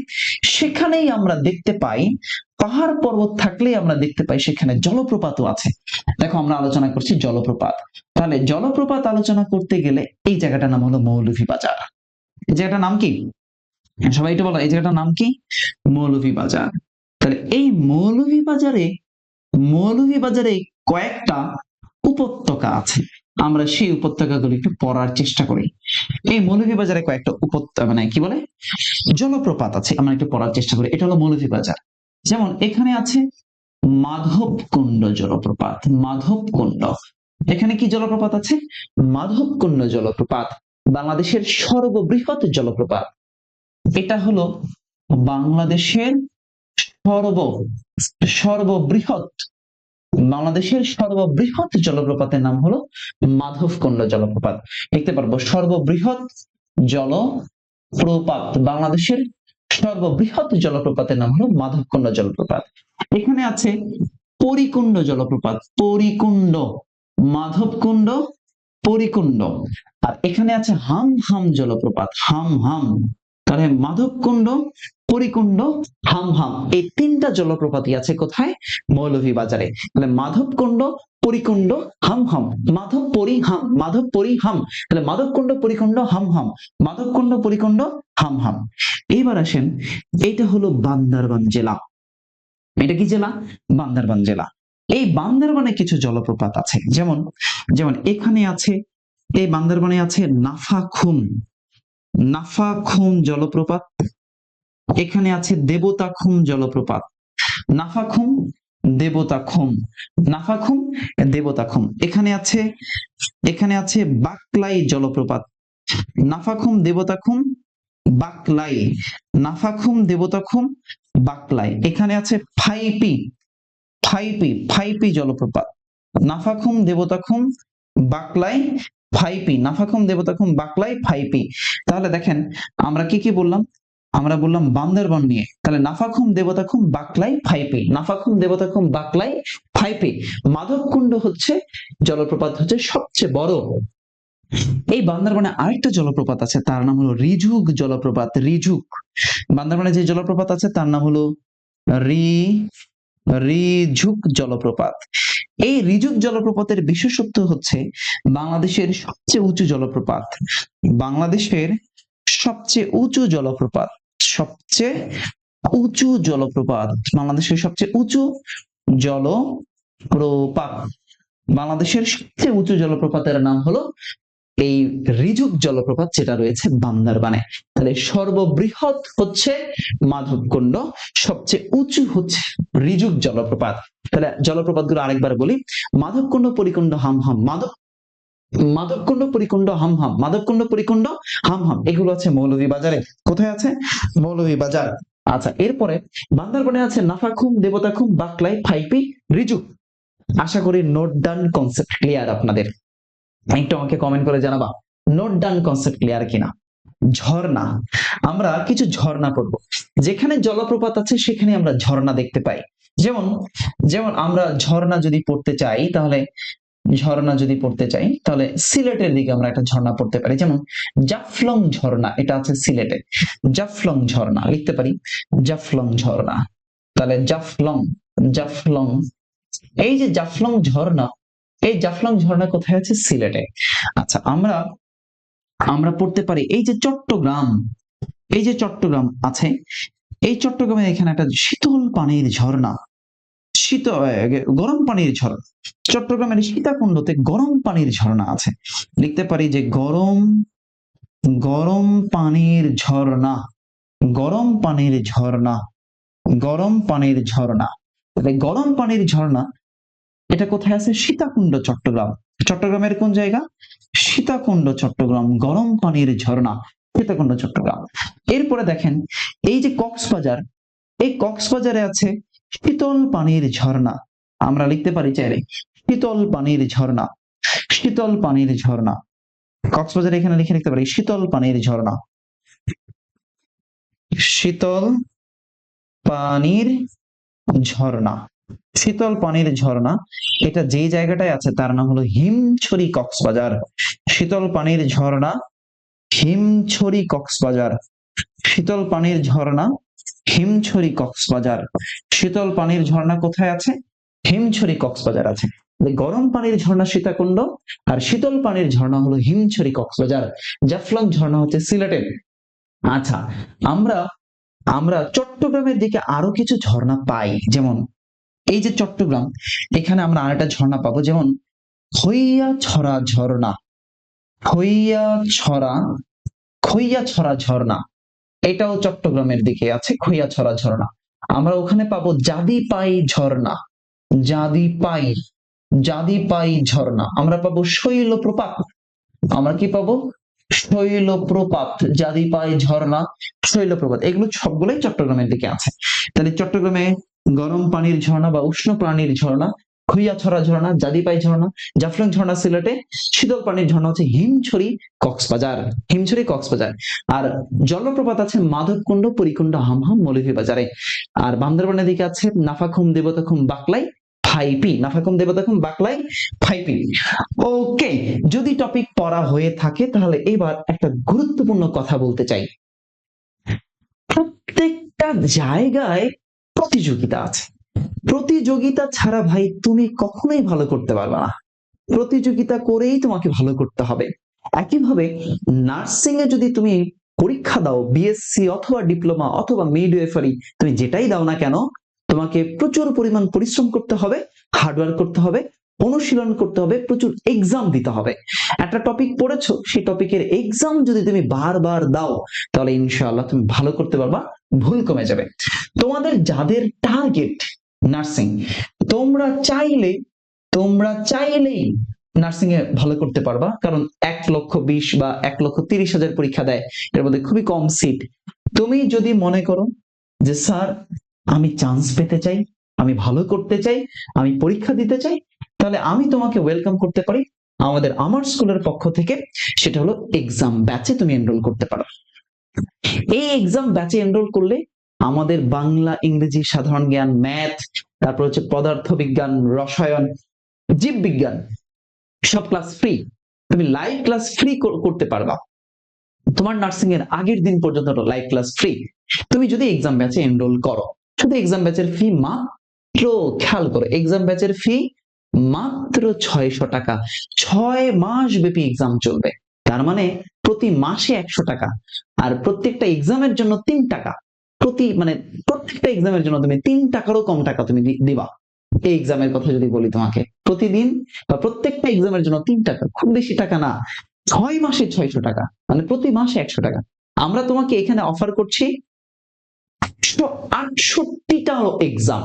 সেখানেই আমরা দেখতে পাই, পাহাড় পর্বত থাকলেই আমরা দেখতে পাই সেখানে জলপ্রপাতও আছে। দেখো আমরা আলোচনা করছি জলপ্রপাত। তাহলে জলপ্রপাত আলোচনা করতে গেলে এই জায়গাটার নাম হলো মৌলভীবাজার। এই জায়গাটার নাম কি? সবাই একটু বলো, এই জায়গাটার নাম কি? মৌলভীবাজার। তাহলে এই মৌলভীবাজারে, মৌলভীবাজারে কয়েকটা উপত্যকা আছে। আমরা সেই উপত্যকাগুলো একটু পড়ার চেষ্টা করি। এই মৌলভীবাজারে কয়েকটা উপত্যকা, মানে কি বলে, জলপ্রপাত আছে, আমরা একটু পড়ার চেষ্টা করি। এটা হলো মৌলভীবাজার। যেমন এখানে আছে মাধবকুণ্ড জলপ্রপাত। মাধবকুণ্ড। এখানে কি জলপ্রপাত আছে? মাধবকুণ্ড জলপ্রপাত। বাংলাদেশের সর্ববৃহৎ জলপ্রপাত, এটা হলো বাংলাদেশের সর্ববৃহৎ বাংলাদেশের সর্ববৃহৎ জলপ্রপাতের নাম হলো মাধবকুণ্ড জলপ্রপাত। দেখতে পারবো সর্ববৃহৎ জলপ্রপাত, বাংলাদেশের সর্ববৃহৎ জলপ্রপাতের নাম হলো মাধবকুণ্ড জলপ্রপাত। এখানে আছে পরিকুণ্ড জলপ্রপাত, পরিকুণ্ড, মাধবকুণ্ড, পরিকুণ্ড। আর এখানে আছে হামহাম জলপ্রপাত, হামহাম। তাহলে মাধবকুণ্ড, পরিকুণ্ড, হামহাম, এই তিনটা জলপ্রপাতই আছে কোথায়? মৌলভীবাজারে। তাহলে মাধবকুণ্ড, পরিকুণ্ড, হামহাম, মাধব পরিহাম, মাধব পরিহাম। তাহলে মাধবকুণ্ড, পরিকুণ্ড, হামহাম, মাধবকুণ্ড, পরিকুণ্ড, হামহাম। এইবার আসেন, এটা হলো বান্দরবান জেলা। এটা কি জেলা? বান্দরবান জেলা। এই বান্দরবানে কিছু জলপ্রপাত আছে, যেমন যেমন এখানে আছে, এই বান্দরবানে আছে নাফাখুম, নাফাখুম জলপ্রপাত। এখানে আছে দেবতাখুম জলপ্রপাত, নাফাখুম, দেবতাখুম, নাফাখুম, দেবতাখুম। এখানে আছে বাকলাই জলপ্রপাত, নাফাখুম, দেবতাখুম, বাকলাই, নাফাখুম, দেবতাখুম, বাকলাই। এখানে আছে ফাইপি, ফাইপি, ফাইপি জলপ্রপাত, নাফাখুম, দেবতাখুম, বাকলাই, ফাইপি, নাফাখুম, দেবতাখুম, বাকলাই, ফাইপি। তাহলে দেখেন আমরা কি কি বললাম? আমরা বললাম বান্দরবান নিয়ে, তাহলে নাফাখুম, দেবতাখুম, বাকলাই, ফাইপি, নাফাখুম, দেবতাখুম, বাকলাই, ফাইপি। মাধবকুণ্ড হচ্ছে জলপ্রপাত হচ্ছে সবচেয়ে বড়। এই বান্দরবানে আরেকটা জলপ্রপাত আছে, তার নাম হলো রিজুক জলপ্রপাত, রিজুক। বান্দরবানে যে জলপ্রপাত আছে তার নাম হলো রিজুক জলপ্রপাত। এই রিজুক জলপ্রপাতের বিশেষত্ব হচ্ছে বাংলাদেশের সবচেয়ে উঁচু জলপ্রপাত, বাংলাদেশের সবচেয়ে উঁচু জলপ্রপাত, সবচেয়ে উঁচু জলপ্রপাত, বাংলাদেশের সবচেয়ে উঁচু জলপ্রপাত, বাংলাদেশের সবচেয়ে উঁচু জলপ্রপাতের নাম হলো এই রিজুক জলপ্রপাত, যেটা রয়েছে বান্দরবানে। তাহলে সর্ববৃহৎ হচ্ছে মাধবকুণ্ড, সবচেয়ে উঁচু হচ্ছে রিজুক জলপ্রপাত। তাহলে জলপ্রপাত গুলো আরেকবার বলি, মাধবকুণ্ড, পরিকুণ্ড, হামহাম, মাধবকুণ্ড, পরিকুণ্ড, হামহাম, মাধবকুণ্ড, পরিকুণ্ড, হামহাম। এগুলো আছে মৌলভীবাজারে। কোথায় আছে? মৌলভীবাজার। আচ্ছা, এরপরে বান্দরবানে আছে নাফাখুম, দেবতাখুম, বাকলাই, ফাইপি, রিজুক। আশা করি নোট ডান, কনসেপ্ট ক্লিয়ার আপনাদের। একটু আমাকে কমেন্ট করে জানাবা নোট ডান, কনসেপ্ট ক্লিয়ার কিনা। ঝর্ণা, আমরা কিছু ঝর্ণা পড়বো। যেখানে জলপ্রপাত আছে সেখানে আমরা ঝর্ণা দেখতে পাই। যেমন যেমন আমরা ঝর্ণা যদি পড়তে চাই তাহলে সিলেটের দিকে আমরা একটা ঝর্ণা পড়তে পারি, যেমন জাফলং ঝর্ণা, এটা আছে সিলেটে। জাফলং ঝর্ণা লিখতে পারি, জাফলং ঝর্ণা। তাহলে জাফলং, জাফলং, এই যে জাফলং ঝর্ণা, এই জাফলং ঝর্ণা কোথায় আছে? সিলেটে। আচ্ছা, আমরা পড়তে পারি এই যে চট্টগ্রাম, এই যে চট্টগ্রাম আছে, এই চট্টগ্রামে এখানে একটা শীতল পানির ঝর্ণা, গরম পানির ঝর্ণা। চট্টগ্রামের সীতাকুণ্ডতে গরম পানির ঝর্ণা আছে। লিখতে পারি যে গরম পানির ঝর্ণা, গরম পানির ঝর্ণা, গরম পানির ঝর্ণা। তাহলে গরম পানির ঝর্ণা এটা কোথায় আছে? সীতাকুণ্ড, চট্টগ্রাম। চট্টগ্রামের কোন জায়গা? সীতাকুণ্ড, চট্টগ্রাম, গরম পানির ঝর্ণা, সীতাকুণ্ড, চট্টগ্রাম। এরপরে দেখেন এই যে কক্সবাজার, এই কক্সবাজারে আছে শীতল পানির ঝর্ণা। আমরা লিখতে পারি চাইলে শীতল পানির ঝর্ণা, শীতল পানির ঝর্ণা। কক্সবাজারে এখানে লিখে লিখতে পারি শীতল পানির ঝর্ণা, শীতল পানির ঝর্ণা, শীতল পানির ঝর্ণা। এটা যে জায়গাটায় আছে তার নাম হলো হিমছড়ি, কক্সবাজার। শীতল পানির ঝর্ণা, হিমছড়ি, কক্সবাজার। শীতল পানির ঝর্ণা, হিমছড়ি, কক্সবাজার। শীতল পানির ঝর্ণা কোথায় আছে? হিমছড়ি, কক্সবাজার আছে। গরম পানির ঝর্ণা সীতাকুণ্ড, আর শীতল পানির ঝর্ণা হলো হিমছড়ি, কক্সবাজার। জাফলং ঝর্ণা হচ্ছে সিলেটে। আচ্ছা, আমরা চট্টগ্রামের দিকে আরো কিছু ঝর্ণা পাই, যেমন এই যে চট্টগ্রাম, এখানে আমরা আরেকটা ঝর্ণা পাবো, যেমন খইয়াছড়া ঝর্ণা, খইয়াছড়া ঝর্ণা। এটাও চট্টগ্রামের দিকে আছে, খইয়াছড়া ঝর্ণা। আমরা ওখানে পাবো জাদিপাই ঝর্ণা, জাদিপাই ঝর্ণা। আমরা পাবো শৈলপ্রপাত, আমরা কি পাবো? শৈলপ্রপাত, জাদিপাই ঝর্ণা, শৈলপ্রপাত, এগুলো সবগুলোই চট্টগ্রামের দিকে আছে। তাহলে চট্টগ্রামে গরম পানির ঝর্ণা বা উষ্ণ পানির ঝর্ণা খুইয়াছড়া ঝর্ণা, জাদিপাই ঝর্ণা, জাফলং ঝর্ণা সিলেটে, শীতল পানির ঝর্ণা হচ্ছে হিমছড়ি কক্সবাজার, হিমছড়ি কক্সবাজার। আর জলপ্রপাত আছে মাধবকুণ্ড, পরিকুণ্ড, হামহাম, মৌলভীবাজারে। আর বান্দরবানের দিকে আছে নাফাখুম, দেবতাখুম, বাকলাই, ফাইপি, নাফাখুম, দেবতাখুম, বাকলাই, ফাইপি। ওকে, যদি টপিক পড়া হয়ে থাকে তাহলে এবার একটা গুরুত্বপূর্ণ কথা বলতে চাই। প্রত্যেকটা জায়গায় প্রতিযোগিতা আছে, প্রতিযোগিতা ছাড়া ভাই তুমি কখনোই ভালো করতে পারবে না, প্রতিযোগিতা করেই তোমাকে ভালো করতে হবে। একইভাবে নার্সিং এ যদি তুমি পরীক্ষা দাও, বিএসসি অথবা ডিপ্লোমা অথবা মিডওয়েফারি, তুমি যেটাই দাও না কেন, তোমাকে প্রচুর পরিমাণ পরিশ্রম করতে হবে, হার্ডওয়ার্ক করতে হবে, অনুশীলন করতে হবে, প্রচুর এক্সাম দিতে হবে। একটা টপিক পড়েছো, সেই টপিকের এক্সাম যদি তুমি বারবার দাও তাহলে ইনশাআল্লাহ তুমি ভালো করতে পারবা, ভুল কমে যাবে। তোমাদের যাদের টার্গেট নার্সিং, তোমরা চাইলেই নার্সিং এ ভালো করতে পারবা, কারণ 1,20,000 বা 1,30,000 পরীক্ষা দেয়, এর মধ্যে খুবই কম সিট। তুমি যদি মনে করো যে স্যার আমি চান্স পেতে চাই, আমি ভালো করতে চাই, আমি পরীক্ষা দিতে চাই, তাহলে আমি তোমাকে ওয়েলকাম করতে পারি আমার স্কুলের পক্ষ থেকে। সেটা হলো এক্সাম ব্যাচে তুমি এনরোল করতে পারো। এই এক্সাম ব্যাচে এনরোল করলে আমাদের বাংলা, ইংরেজি, সাধারণ জ্ঞান, ম্যাথ, তারপর হচ্ছে পদার্থবিজ্ঞান, রসায়ন, জীববিজ্ঞান, সব ক্লাস ফ্রি। তুমি লাইভ ক্লাস ফ্রি করতে পারবা, তোমার নার্সিং এর আগের দিন পর্যন্ত লাইভ ক্লাস ফ্রি, তুমি যদি এক্সাম ব্যাচে এনরোল করো। শুধু এক্সাম ব্যাচের ফি মাত্র, খেয়াল করো, এক্সাম ব্যাচের ফি মাত্র 600 টাকা। 6 মাস ব্যাপী এক্সাম চলবে, তার মানে প্রতি মাসে 100 টাকা, আর প্রত্যেকটা এক্সামের জন্য 3 টাকা। প্রত্যেকটা এক্সামের জন্য তুমি 3 টাকারও কম টাকা তুমি দিবা। এই এক্সামের কথা যদি বলি তোমাকে, প্রতিদিন বা প্রত্যেকটা এক্সামের জন্য 3 টাকা, খুব বেশি টাকা না। 6 মাসে 600 টাকা, মানে প্রতি মাসে 100 টাকা। আমরা তোমাকে এখানে অফার করছি 168টা এক্সাম।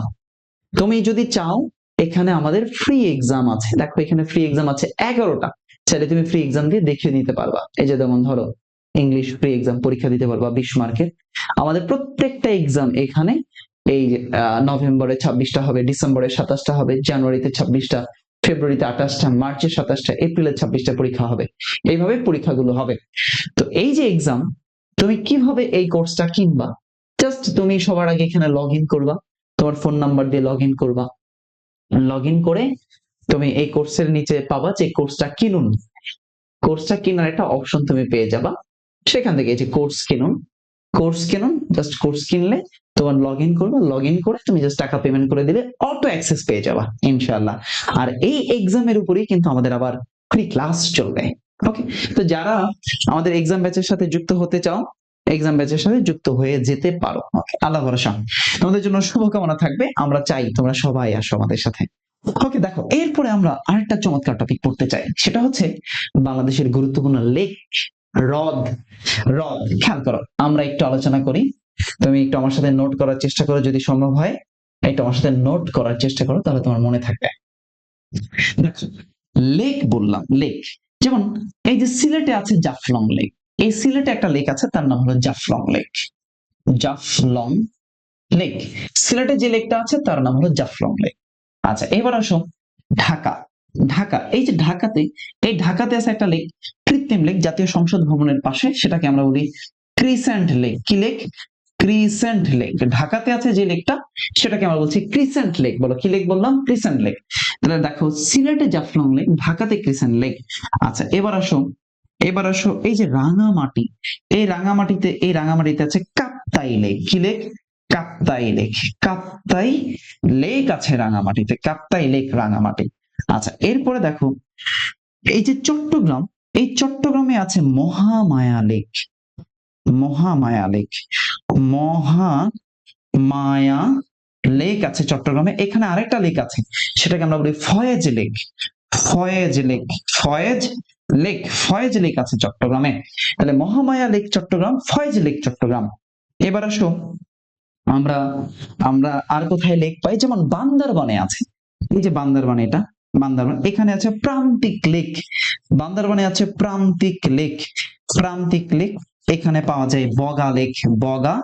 তুমি যদি চাও, এখানে আমাদের ফ্রি এক্সাম আছে, দেখো এখানে ফ্রি এক্সাম আছে 11টা, চাইলে তুমি ফ্রি এক্সাম দিয়ে দেখিয়ে নিতে পারবা। এই যে যেমন ধরো ইংলিশ ফ্রি এক্সাম পরীক্ষা দিতে পারবা 20 মার্কের। আমাদের প্রত্যেকটা এক্সাম এখানে এই নভেম্বরে 26টা হবে, ডিসেম্বরে 27টা হবে, জানুয়ারিতে 26টা, ফেব্রুয়ারিতে 28টা, মার্চে 27টা, এপ্রিলে 26টা পরীক্ষা হবে। এইভাবে পরীক্ষাগুলো হবে। তো এই যে এক্সাম, তুমি কিভাবে এই কোর্সটা কিনবা? জাস্ট তুমি সবার আগে এখানে লগ ইন করবা, তোমার ফোন নাম্বার দিয়ে লগ ইন করবা। লগ ইন করে তুমি এই কোর্সের নিচে পাবা যে কোর্সটা কিনুন, কোর্সটা কেনার একটা অপশন তুমি পেয়ে যাবা। সেখান থেকে এই যে কোর্স কিনুন, জাস্ট কোর্স কিনলে তোমার লগ ইন করবে, লগ ইন করে তুমি জাস্ট টাকা পেমেন্ট করে দিলে অটো অ্যাক্সেস পেয়ে যাবা ইনশাআল্লাহ। আর এই এক্সামের উপরেই কিন্তু আমাদের আবার ফ্রি ক্লাস চলবে। ওকে, তো যারা আমাদের এক্সাম ব্যাচের সাথে যুক্ত হতে চাও, এক্সাম ব্যাচের সাথে যুক্ত হয়ে যেতে পারো। আল্লাহ ভরসা, তোমাদের জন্য শুভকামনা থাকবে। আমরা চাই তোমরা সবাই আসো আমাদের সাথে। ওকে, দেখো এরপরে আমরা আরেকটা চমৎকার টপিক পড়তে চাই, সেটা হচ্ছে বাংলাদেশের গুরুত্বপূর্ণ লেক, হ্রদ। খেয়াল করো, আমরা একটু আলোচনা করি, তুমি একটু আমার সাথে নোট করার চেষ্টা করো, যদি সম্ভব হয় একটু আমার সাথে নোট করার চেষ্টা করো, তাহলে তোমার মনে থাকবে। দেখো লেক বললাম, লেক যেমন এই যে সিলেটে আছে জাফলং লেক, এই সিলেটে একটা লেক আছে, তার নাম হলো জাফলং লেক। জাফলং লেক, সিলেটে যে লেকটা আছে তার নাম হলো জাফলং লেক। আচ্ছা, এবার আসো ঢাকা। এই যে ঢাকাতে আছে একটা লেক, কৃত্রিম লেক, জাতীয় সংসদ ভবনের পাশে, সেটাকে আমরা বলি ক্রিসেন্ট লেক। কি লেক? Crescent lake. ঢাকাতে আছে যে লেকটা, সেটাকে আমরা বলছি ক্রিসেন্ট লেক। বলো কি লেক বললাম? Crescent lake. তাহলে দেখো সিলেটে জাফলং লেক, ঢাকাতে ক্রিসেন্ট লেক। আচ্ছা, এবার আসো এই যে রাঙামাটি, এই রাঙামাটিতে আছে কাপ্তাই লেক। কি lake? Kaptai lake. Kaptai lake আছে রাঙামাটিতে, কাপ্তাই লেক রাঙামাটি। আচ্ছা, এরপরে দেখো এই যে চট্টগ্রাম, এই চট্টগ্রামে আছে মহামায়া লেক। মহামায়া লেক আছে চট্টগ্রামে। এখানে আরেকটা লেক আছে, সেটাকে আমরা বলি ফয়েজ লেক আছে চট্টগ্রামে। তাহলে মহামায়া লেক চট্টগ্রাম, ফয়েজ লেক চট্টগ্রাম। এবার আসো আমরা আর কোথায় লেক পাই, যেমন বান্দরবানে আছে, এই যে বান্দরবান, এটা বান্দরবান। এখানে আছে প্রান্তিক লেক, বান্দরবানে আছে প্রান্তিক লেক, প্রান্তিক লেক। এখানে পাওয়া যায় বগা লেক, বগা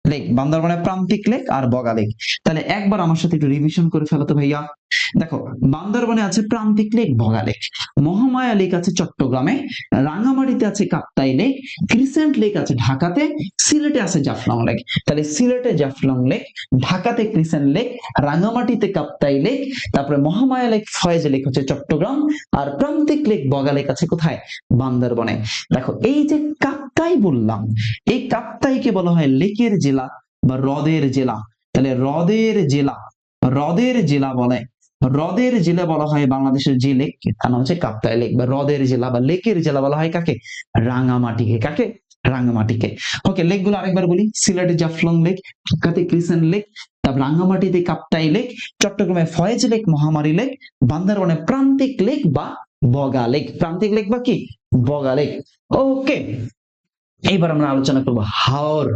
লেক। বান্দরবানে প্রান্তিক লেক আর বগা লেক। তাহলে একবার আমার সাথে একটু রিভিশন করে ফেলো তো ভাইয়া। দেখো, বান্দরবানে আছে প্রান্তিক লেক, বগা লেক, মহামায়া লেক আছে চট্টগ্রামে, রাঙামাটিতে আছে কাপ্তাই লেক, ক্রিসেন্ট লেক আছে ঢাকাতে, সিলেটে আছে জাফলং লেক। তাহলে সিলেটে জাফলং লেক, ঢাকাতে ক্রিসেন্ট লেক, রাঙামাটিতে কাপ্তাই লেক, তারপরে মহামায়া লেক ফয়েজ লেক হচ্ছে চট্টগ্রাম, আর প্রান্তিক লেক বগা লেক আছে কোথায়? বান্দরবনে। দেখো, এই যে কাপ্তাই বললাম, এই কাপ্তাইকে বলা হয় লেকের জেলা বা হ্রদের জেলা। তাহলে হ্রদের জেলা, হ্রদের জেলা বলে, হ্রদের জেলা বলা হয় বাংলাদেশের যে লেক তার নাম হচ্ছে কাপ্তাই লেক, বা হ্রদের জেলা বা লেকের জেলা বলা হয় কাকে? রাঙামাটিকে। কাকে? রাঙামাটিকে। ওকে, লেক গুলো আরেকবার বলি। সিলেটে জাফলং লেক, ঢাকাতে ক্রিসেন্ট লেক, তারপর রাঙামাটিতে কাপ্তাই লেক, চট্টগ্রামে ফয়েজ লেক, মহামারী লেক, বান্দরবানে প্রান্তিক লেক বা বগা লেক। প্রান্তিক লেক বা কি? বগা লেক। ওকে, এইবার আমরা আলোচনা করবো হাওর।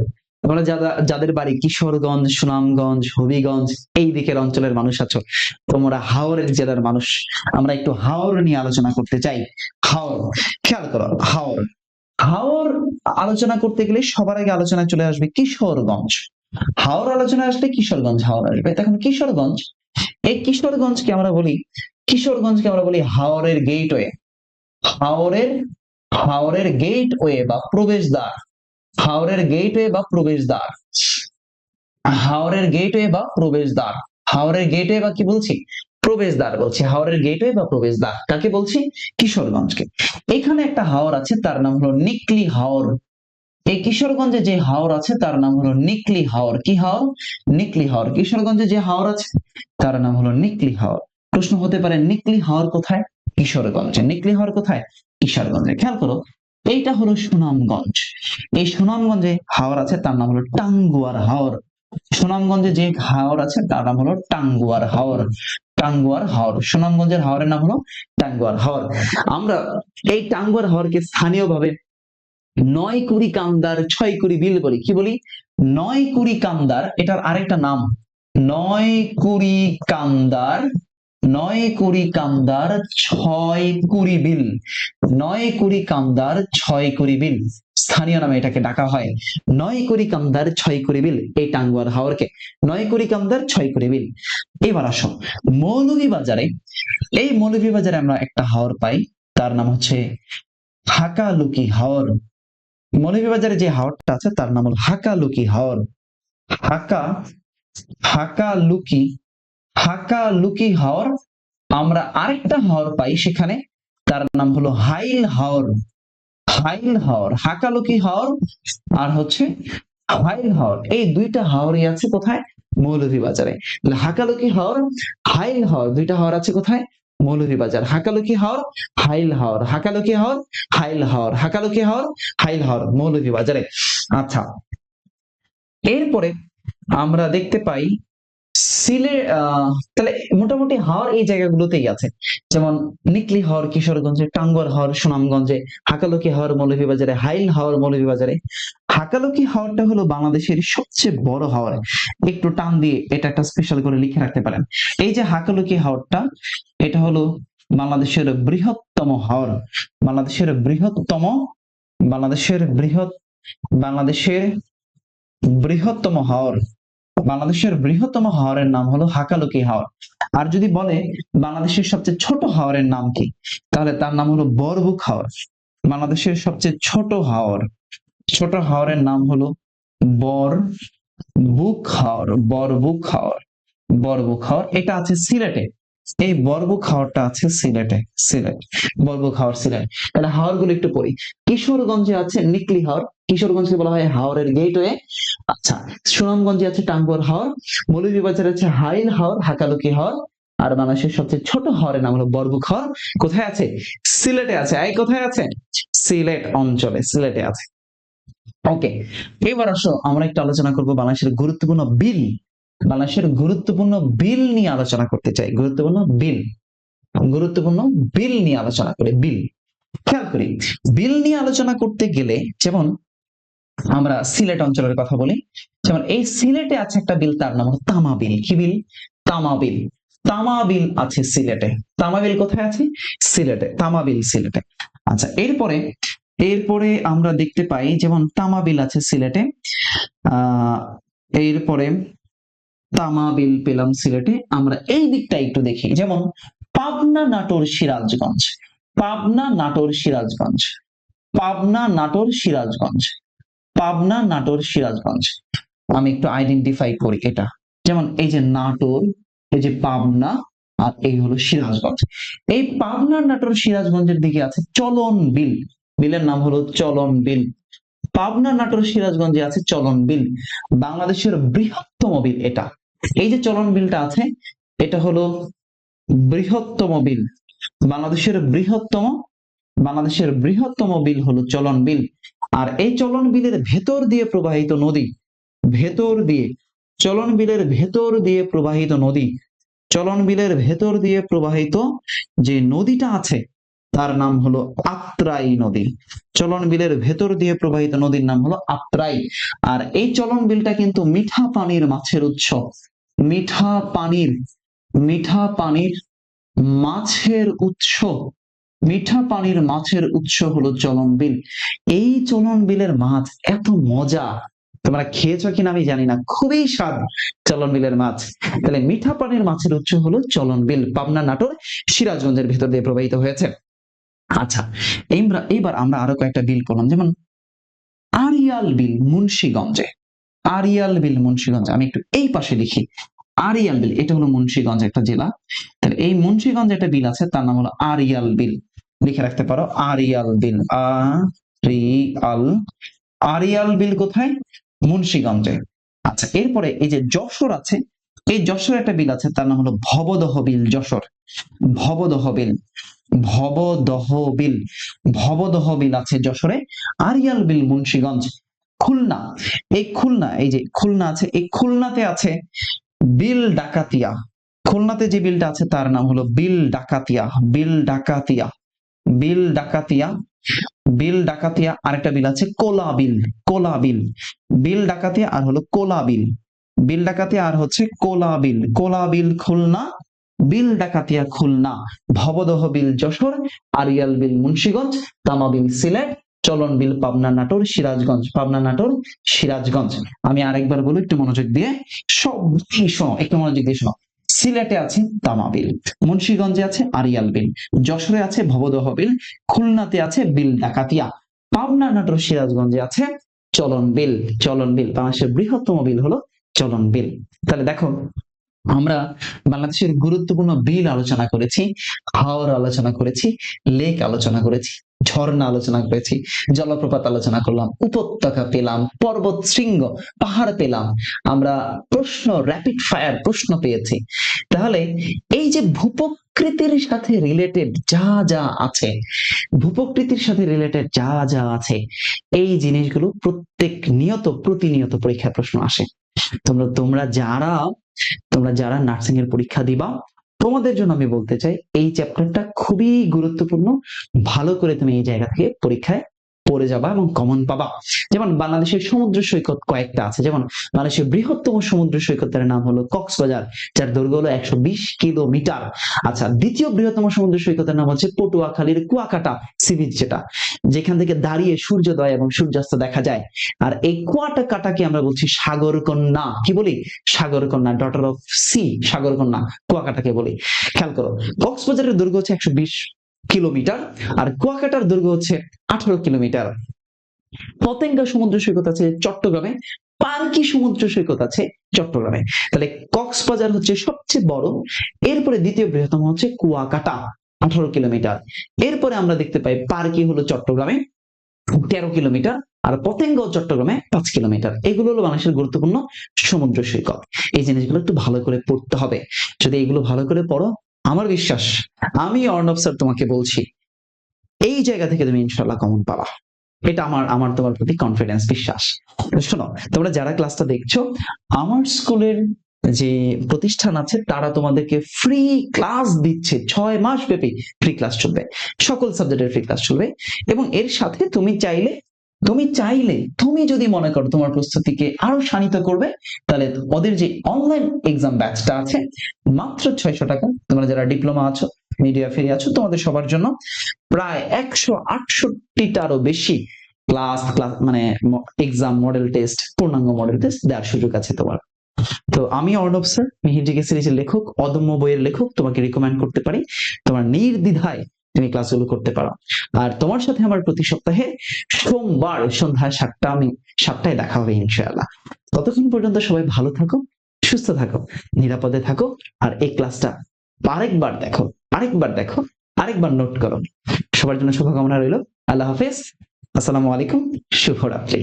তোমরা যাদের বাড়ি কিশোরগঞ্জ, সুনামগঞ্জ, হবিগঞ্জ এই দিকের অঞ্চলের মানুষ আছো, তোমরা হাওরের জেলার মানুষ। আমরা একটু হাওর নিয়ে আলোচনা করতে চাই। হাওর, খেয়াল করো, হাওর। হাওর আলোচনা করতে গেলে সবার আগে আলোচনায় চলে আসবে কিশোরগঞ্জ। হাওর আলোচনা আসলে কিশোরগঞ্জ হাওর আসবে। তখন কিশোরগঞ্জ, এই কিশোরগঞ্জকে আমরা বলি, কিশোরগঞ্জকে আমরা বলি হাওরের গেটওয়ে। হাওরের, হাওরের গেটওয়ে বা প্রবেশদ্বার, হাওরের গেটওয়ে বা প্রবেশদ্বার, হাওরের গেটওয়ে বা প্রবেশদ্বার, হাওরের গেটওয়ে বা কি বলছি? প্রবেশদ্বার বলছি। হাওরের গেটওয়ে বা প্রবেশদ্বার কাকে বলছি? কিশোরগঞ্জকে। এখানে একটা হাওর আছে, তার নাম হলো নিকলি হাওর। এই কিশোরগঞ্জে যে হাওর আছে তার নাম হলো নিকলি হাওর। কি হাওর? নিকলি হাওর। কিশোরগঞ্জে যে হাওর আছে তার নাম হলো নিকলি হাওর। প্রশ্ন হতে পারে নিকলি হাওর কোথায়? কিশোরগঞ্জে। নিকলি হাওর কোথায়? কিশোরগঞ্জে। খেয়াল করো, এইটা হলো সুনামগঞ্জ। এই সুনামগঞ্জে হাওর আছে, তার নাম হলো টাঙ্গুয়ার হাওর। সুনামগঞ্জে যে হাওর আছে তার নাম হলো টাঙ্গুয়ার হাওর। টাঙ্গুয়ার হাওর, সুনামগঞ্জের হাওরের নাম হলো টাঙ্গুয়ার হাওর। আমরা এই টাঙ্গুয়ার হাওরকে স্থানীয়ভাবে 9 কুড়ি কান্দার 6 কুড়ি বিল বলি। কি বলি? 9 কুড়ি কান্দার, এটার আরেকটা নাম 9 কুড়ি কান্দার, 9 কুড়ি কান্দার 6 কুড়ি বিল। 9 কুড়ি কান্দার 6 কুড়ি বিল, স্থানীয় নামে এটাকে ডাকা হয় 9 কুড়ি কান্দার 6 কুড়ি বিল। এই টাঙ্গুয়ার হাওরকে 9 কুড়ি কান্দার 6 কুড়ি বিল। এবার আসো মৌলভীবাজারে। এই মৌলভীবাজারে আমরা একটা হাওর পাই, তার নাম হচ্ছে হাকালুকি হাওর। মৌলভীবাজারে যে হাওরটা আছে তার নাম হলো হাকালুকি হাওর। হাকা, হাকালুকি, হাকালুকি হাওর। আমরা আরেকটা হাওর পাই সেখানে, তার নাম হলো হাইল হাওর। হাইল হাওর, হাকালুকি হাওর আর হচ্ছে হাইল হাওর, এই দুইটা হাওরই আছে কোথায়? মৌলভীবাজারে। হাকালুকি হাওর, হাইল হাওর, দুইটা হাওর আছে কোথায়? মৌলভীবাজার। হাকালুকি হাওর, হাইল হাওর, হাকালুকি হাওর, হাইল হাওর, হাকালুকি হাওর, হাইল হাওর, মৌলভীবাজারে। আচ্ছা, এরপরে আমরা দেখতে পাই তাহলে মোটামুটি হাওর এই জায়গাগুলোতেই আছে, যেমন নিকলি হাওর কিশোরগঞ্জে, টাঙ্গুয়ার হাওর সুনামগঞ্জে, হাকালুকি হাওর মৌলভীবাজারে, হাইল হাওর মৌলভীবাজারে। হাকালুকি হাওরটা হলো বাংলাদেশের সবচেয়ে বড় হাওর। একটু টান দিয়ে এটা একটা স্পেশাল করে লিখে রাখতে পারেন। এই যে হাকালুকি হাওরটা, এটা হলো বাংলাদেশের বৃহত্তম হাওর। বাংলাদেশের বৃহত্তম, বাংলাদেশের বাংলাদেশের বৃহত্তম হাওর। বাংলাদেশের বৃহত্তম হাওরের নাম হলো হাকালুকি হাওর। আর যদি বলে বাংলাদেশের সবচেয়ে ছোট হাওরের নাম কি, তাহলে তার নাম হলো বরবুক হাওর। বাংলাদেশের সবচেয়ে ছোট হাওর, ছোট হাওরের নাম হলো বরবুক হাওর। বরবুক হাওর, বরবুক হাওর, এটা আছে সিলেটে। এই বরবুক হাওরটা আছে সিলেটে। সিলেট, বরবুক হাওর সিলেট। তাহলে হাওর গুলো একটু পড়ি। কিশোরগঞ্জে আছে নিকলি হাওর, কিশোরগঞ্জকে বলা হয় হাওরের গেটওয়ে। আচ্ছা, সুনামগঞ্জে আছে টাঙ্গুয়ার হাওর, মৌলভীবাজারে আছে হাইল হাওর, হাকালুকি হাওর, আর বাংলাদেশের সবচেয়ে ছোট হাওরের নাম হলো বরবুক হাওর। কোথায় আছে? সিলেটে আছে। এই কোথায় আছে? সিলেট অঞ্চলে, সিলেটে আছে। ওকে, এবার আসো আমরা একটু আলোচনা করব বাংলাদেশের গুরুত্বপূর্ণ বিল। বাংলাদেশের গুরুত্বপূর্ণ বিল নিয়ে আলোচনা করতে চাই। গুরুত্বপূর্ণ বিল, গুরুত্বপূর্ণ বিল নিয়ে আলোচনা করি। বিল, খেয়াল করি, বিল নিয়ে আলোচনা করতে গেলে যেমন আমরা সিলেট অঞ্চলের কথা বলি, যেমন এই সিলেটে আছে একটা বিল, তার নাম হলো তামা বিল। কি বিল? তামা বিল। তামাবিল আছে সিলেটে। তামাবিল কোথায় আছে? সিলেটে। তামাবিল সিলেটে। আচ্ছা, এরপরে এরপরে আমরা দেখতে পাই যেমন তামাবিল আছে সিলেটে। এরপরে তামাবিল পেলাম সিলেটে। আমরা এই দিকটা একটু দেখি, যেমন পাবনা, নাটোর, সিরাজগঞ্জ। পাবনা, নাটোর, সিরাজগঞ্জ। পাবনা, নাটোর, সিরাজগঞ্জ। পাবনা, নাটোর, সিরাজগঞ্জ। আমি একটু আইডেন্টিফাই করি এটা। যেমন এই যে নাটোর, এই যে পাবনা, আর এই হলো সিরাজগঞ্জ। এই পাবনা, নাটোর, সিরাজগঞ্জের দিকে আছে চলন বিল। বিলের নাম হলো চলন বিল। পাবনা, নাটোর, সিরাজগঞ্জে আছে চলন বিল। বাংলাদেশের বৃহত্তম বিল এটা। এই যে চলন বিলটা আছে, এটা হলো বৃহত্তম বিল। বাংলাদেশের বৃহত্তম বিল হলো চলন বিল। আর এই চলন বিলের ভেতর দিয়ে প্রবাহিত নদী, ভেতর দিয়ে, চলন বিলের ভেতর দিয়ে প্রবাহিত নদী, চলন বিলের ভেতর দিয়ে প্রবাহিত যে নদীটা আছে তার নাম হলো আত্রাই নদী। চলন বিলের ভেতর দিয়ে প্রবাহিত নদীর নাম হলো আত্রাই। আর এই চলন বিলটা কিন্তু মিঠা পানির মাছের উৎস। মিঠা পানির মাছের উৎস, মিঠা পানির মাছের উৎস হলো চলন বিল। এই চলন বিলের মাছ এত মজা, তোমরা খেয়েছো কিনা আমি জানি না, খুবই স্বাদ চলন বিলের মাছ। তাহলে মিঠা পানির মাছের উৎস হলো চলন বিল, পাবনা, নাটোর, সিরাজগঞ্জের ভিতর দিয়ে প্রবাহিত হয়েছে। আচ্ছা, এইবার আমরা আরো কয়েকটা বিল করলাম, যেমন আড়িয়াল বিল মুন্সিগঞ্জে। আড়িয়াল বিল মুন্সিগঞ্জ, আমি একটু এই পাশে লিখি। আড়িয়াল বিল, এটা হলো মুন্সিগঞ্জ একটা জেলা। তাহলে এই মুন্সিগঞ্জে একটা বিল আছে, তার নাম হলো আড়িয়াল বিল। লিখে রাখতে পারো আড়িয়াল বিল। আড়িয়াল বিল কোথায়? মুন্সিগঞ্জে। আচ্ছা, এরপরে এই যে যশোর আছে, এই যশোর একটা বিল আছে, তার নাম হলো ভবদহ বিল। যশোর ভবদহ বিল, ভবদহ বিল, ভবদহ বিল আছে যশোরে। আড়িয়াল বিল মুন্সিগঞ্জ। খুলনা, এই যে খুলনা আছে, এই খুলনাতে আছে বিল ডাকাতিয়া। খুলনাতে যে বিলটা আছে তার নাম হলো বিল ডাকাতিয়া। বিল ডাকাতিয়া, বিল ডাকাতিয়া, বিল ডাকাতিয়া। আরেকটা বিল আছে কোলা বিল। কোলা বিল, বিল ডাকাতিয়া আর হলো কোলা বিল। বিল ডাকাতিয়া আর হচ্ছে কোলা বিল। কোলা বিল খুলনা, বিল ডাকাতিয়া খুলনা, ভবদহ বিল যশোর, আড়িয়াল বিল মুন্সিগঞ্জ, তামা বিল সিলেট, চলন বিল পাবনা, নাটোর, সিরাজগঞ্জ। পাবনা, নাটোর, সিরাজগঞ্জ। আমি আরেকবার বলি একটু মনোযোগ দিয়ে, সব শোনো, একটু মনোযোগ দিয়ে শোনো। সিলেটে আছে তামা বিল, মুন্সিগঞ্জে আছে আড়িয়াল বিল, যশোরে আছে ভবদহ বিল, খুলনাতে আছে বিল ডাকাতিয়া, পাবনা, নাটোর, সিরাজগঞ্জে আছে চলন বিল। চলন বিল, বাংলাদেশের বৃহত্তম বিল হলো চলন বিল। তাহলে দেখো, আমরা বাংলাদেশের গুরুত্বপূর্ণ বিল আলোচনা করেছি, হাওর আলোচনা করেছি, লেক আলোচনা করেছি, ঝর্ণা আলোচনা করেছি, জলপ্রপাত আলোচনা করলাম, উপত্যকা পেলাম, পর্বত শৃঙ্গ, পাহাড় পেলাম, আমরা প্রশ্ন, র্যাপিড ফায়ার প্রশ্ন পেয়েছি। তাহলে এই যে ভূপ্রকৃতির সাথে রিলেটেড যা যা আছে, ভূপ্রকৃতির সাথে রিলেটেড যা যা আছে, এই জিনিসগুলো প্রতিনিয়ত পরীক্ষায় প্রশ্ন আসে। তোমরা যারা নার্সিং এর পরীক্ষা দিবা, তোমাদের জন্য আমি বলতে চাই এই চ্যাপ্টারটা খুবই গুরুত্বপূর্ণ। ভালো করে তুমি এই জায়গা থেকে পরীক্ষায় পড়ে যাবা এবং কমন পাবা। যেমন বাংলাদেশের সমুদ্র সৈকত কয়েকটা আছে, যেমন বাংলাদেশের বৃহত্তম সমুদ্র সৈকতের নাম হলো কক্সবাজার, যার দৈর্ঘ্য হলো 120 কিলোমিটার। আচ্ছা, দ্বিতীয় বৃহত্তম সমুদ্র সৈকতের নাম হচ্ছে পটুয়াখালীর কুয়াকাটা সি বিচ, যেখান থেকে দাঁড়িয়ে সূর্যোদয় এবং সূর্যাস্ত দেখা যায়। আর এই কুয়াকাটাকে আমরা বলছি সাগরকন্যা। কি বলি? সাগরকন্যা, ডটার অফ সি, সাগরকন্যা কুয়াকাটাকে বলি। খেয়াল করো, কক্সবাজারের দৈর্ঘ্য হচ্ছে 120 কিলোমিটার, আর কুয়াকাটার দৈর্ঘ্য হচ্ছে 18 কিলোমিটার। পতেঙ্গা সমুদ্র সৈকত আছে চট্টগ্রামে, পার্কি সমুদ্র সৈকত আছে চট্টগ্রামে। তাহলে কক্সবাজার হচ্ছে সবচেয়ে বড়, এরপরে দ্বিতীয় বৃহত্তম হচ্ছে কুয়াকাটা 18 কিলোমিটার। এরপরে আমরা দেখতে পাই পার্কি হলো চট্টগ্রামে 13 কিলোমিটার, আর পতেঙ্গা চট্টগ্রামে 5 কিলোমিটার। এগুলো হলো বাংলাদেশের গুরুত্বপূর্ণ সমুদ্র সৈকত। এই জিনিসগুলো একটু ভালো করে পড়তে হবে। যদি এগুলো ভালো করে পড়ো, আমার বিশ্বাস, আমি অর্ণব স্যার তোমাকে বলছি, এই জায়গা থেকে তুমি ইনশাল্লাহ কমন পাবা। এটা আমার তোমার প্রতি কনফিডেন্স, বিশ্বাস। শোনো, তোমরা যারা ক্লাসটা দেখছো, আমার স্কুলের যে প্রতিষ্ঠান আছে তারা তোমাদেরকে ফ্রি ক্লাস দিচ্ছে, 6 মাস ব্যাপী ফ্রি ক্লাস চলবে, সকল সাবজেক্টের ফ্রি ক্লাস চলবে। এবং এর সাথে তুমি চাইলে তুমি চাইলে, তুমি যদি মনে করো তোমার প্রস্তুতিকে আরো শানিত করবে, তাহলে ওদের যে অনলাইন এক্সাম ব্যাচটা আছে মাত্র 600 টাকা, তোমরা যারা ডিপ্লোমা আছো, মিডিয়া ফেরি আছো, তোমাদের সবার জন্য প্রায় 168টারও বেশি ক্লাস ক্লাস মানে এক্সাম মডেল টেস্ট, পূর্ণাঙ্গ মডেল টেস্ট দেওয়ার সুযোগ আছে তোমার। তো আমি অর্ণব স্যার, মিহির জিকে সিরিজের লেখক, অদম্য বইয়ের লেখক, তোমাকে রিকমেন্ড করতে পারি তোমার নির্দ্বিধায় তুমি ক্লাসগুলো করতে পারো। আর তোমার সাথে আমার প্রতি সপ্তাহে সোমবার সন্ধ্যা 7টায় দেখা হবে ইনশাআল্লাহ। ততক্ষণ পর্যন্ত সবাই ভালো থাকো, সুস্থ থাকো, নিরাপদে থাকো। আর এই ক্লাসটা আরেকবার দেখো, আরেকবার নোট করো। সবার জন্য শুভকামনা রইল। আল্লাহ হাফেজ, আসসালামু আলাইকুম, শুভরাত্রি।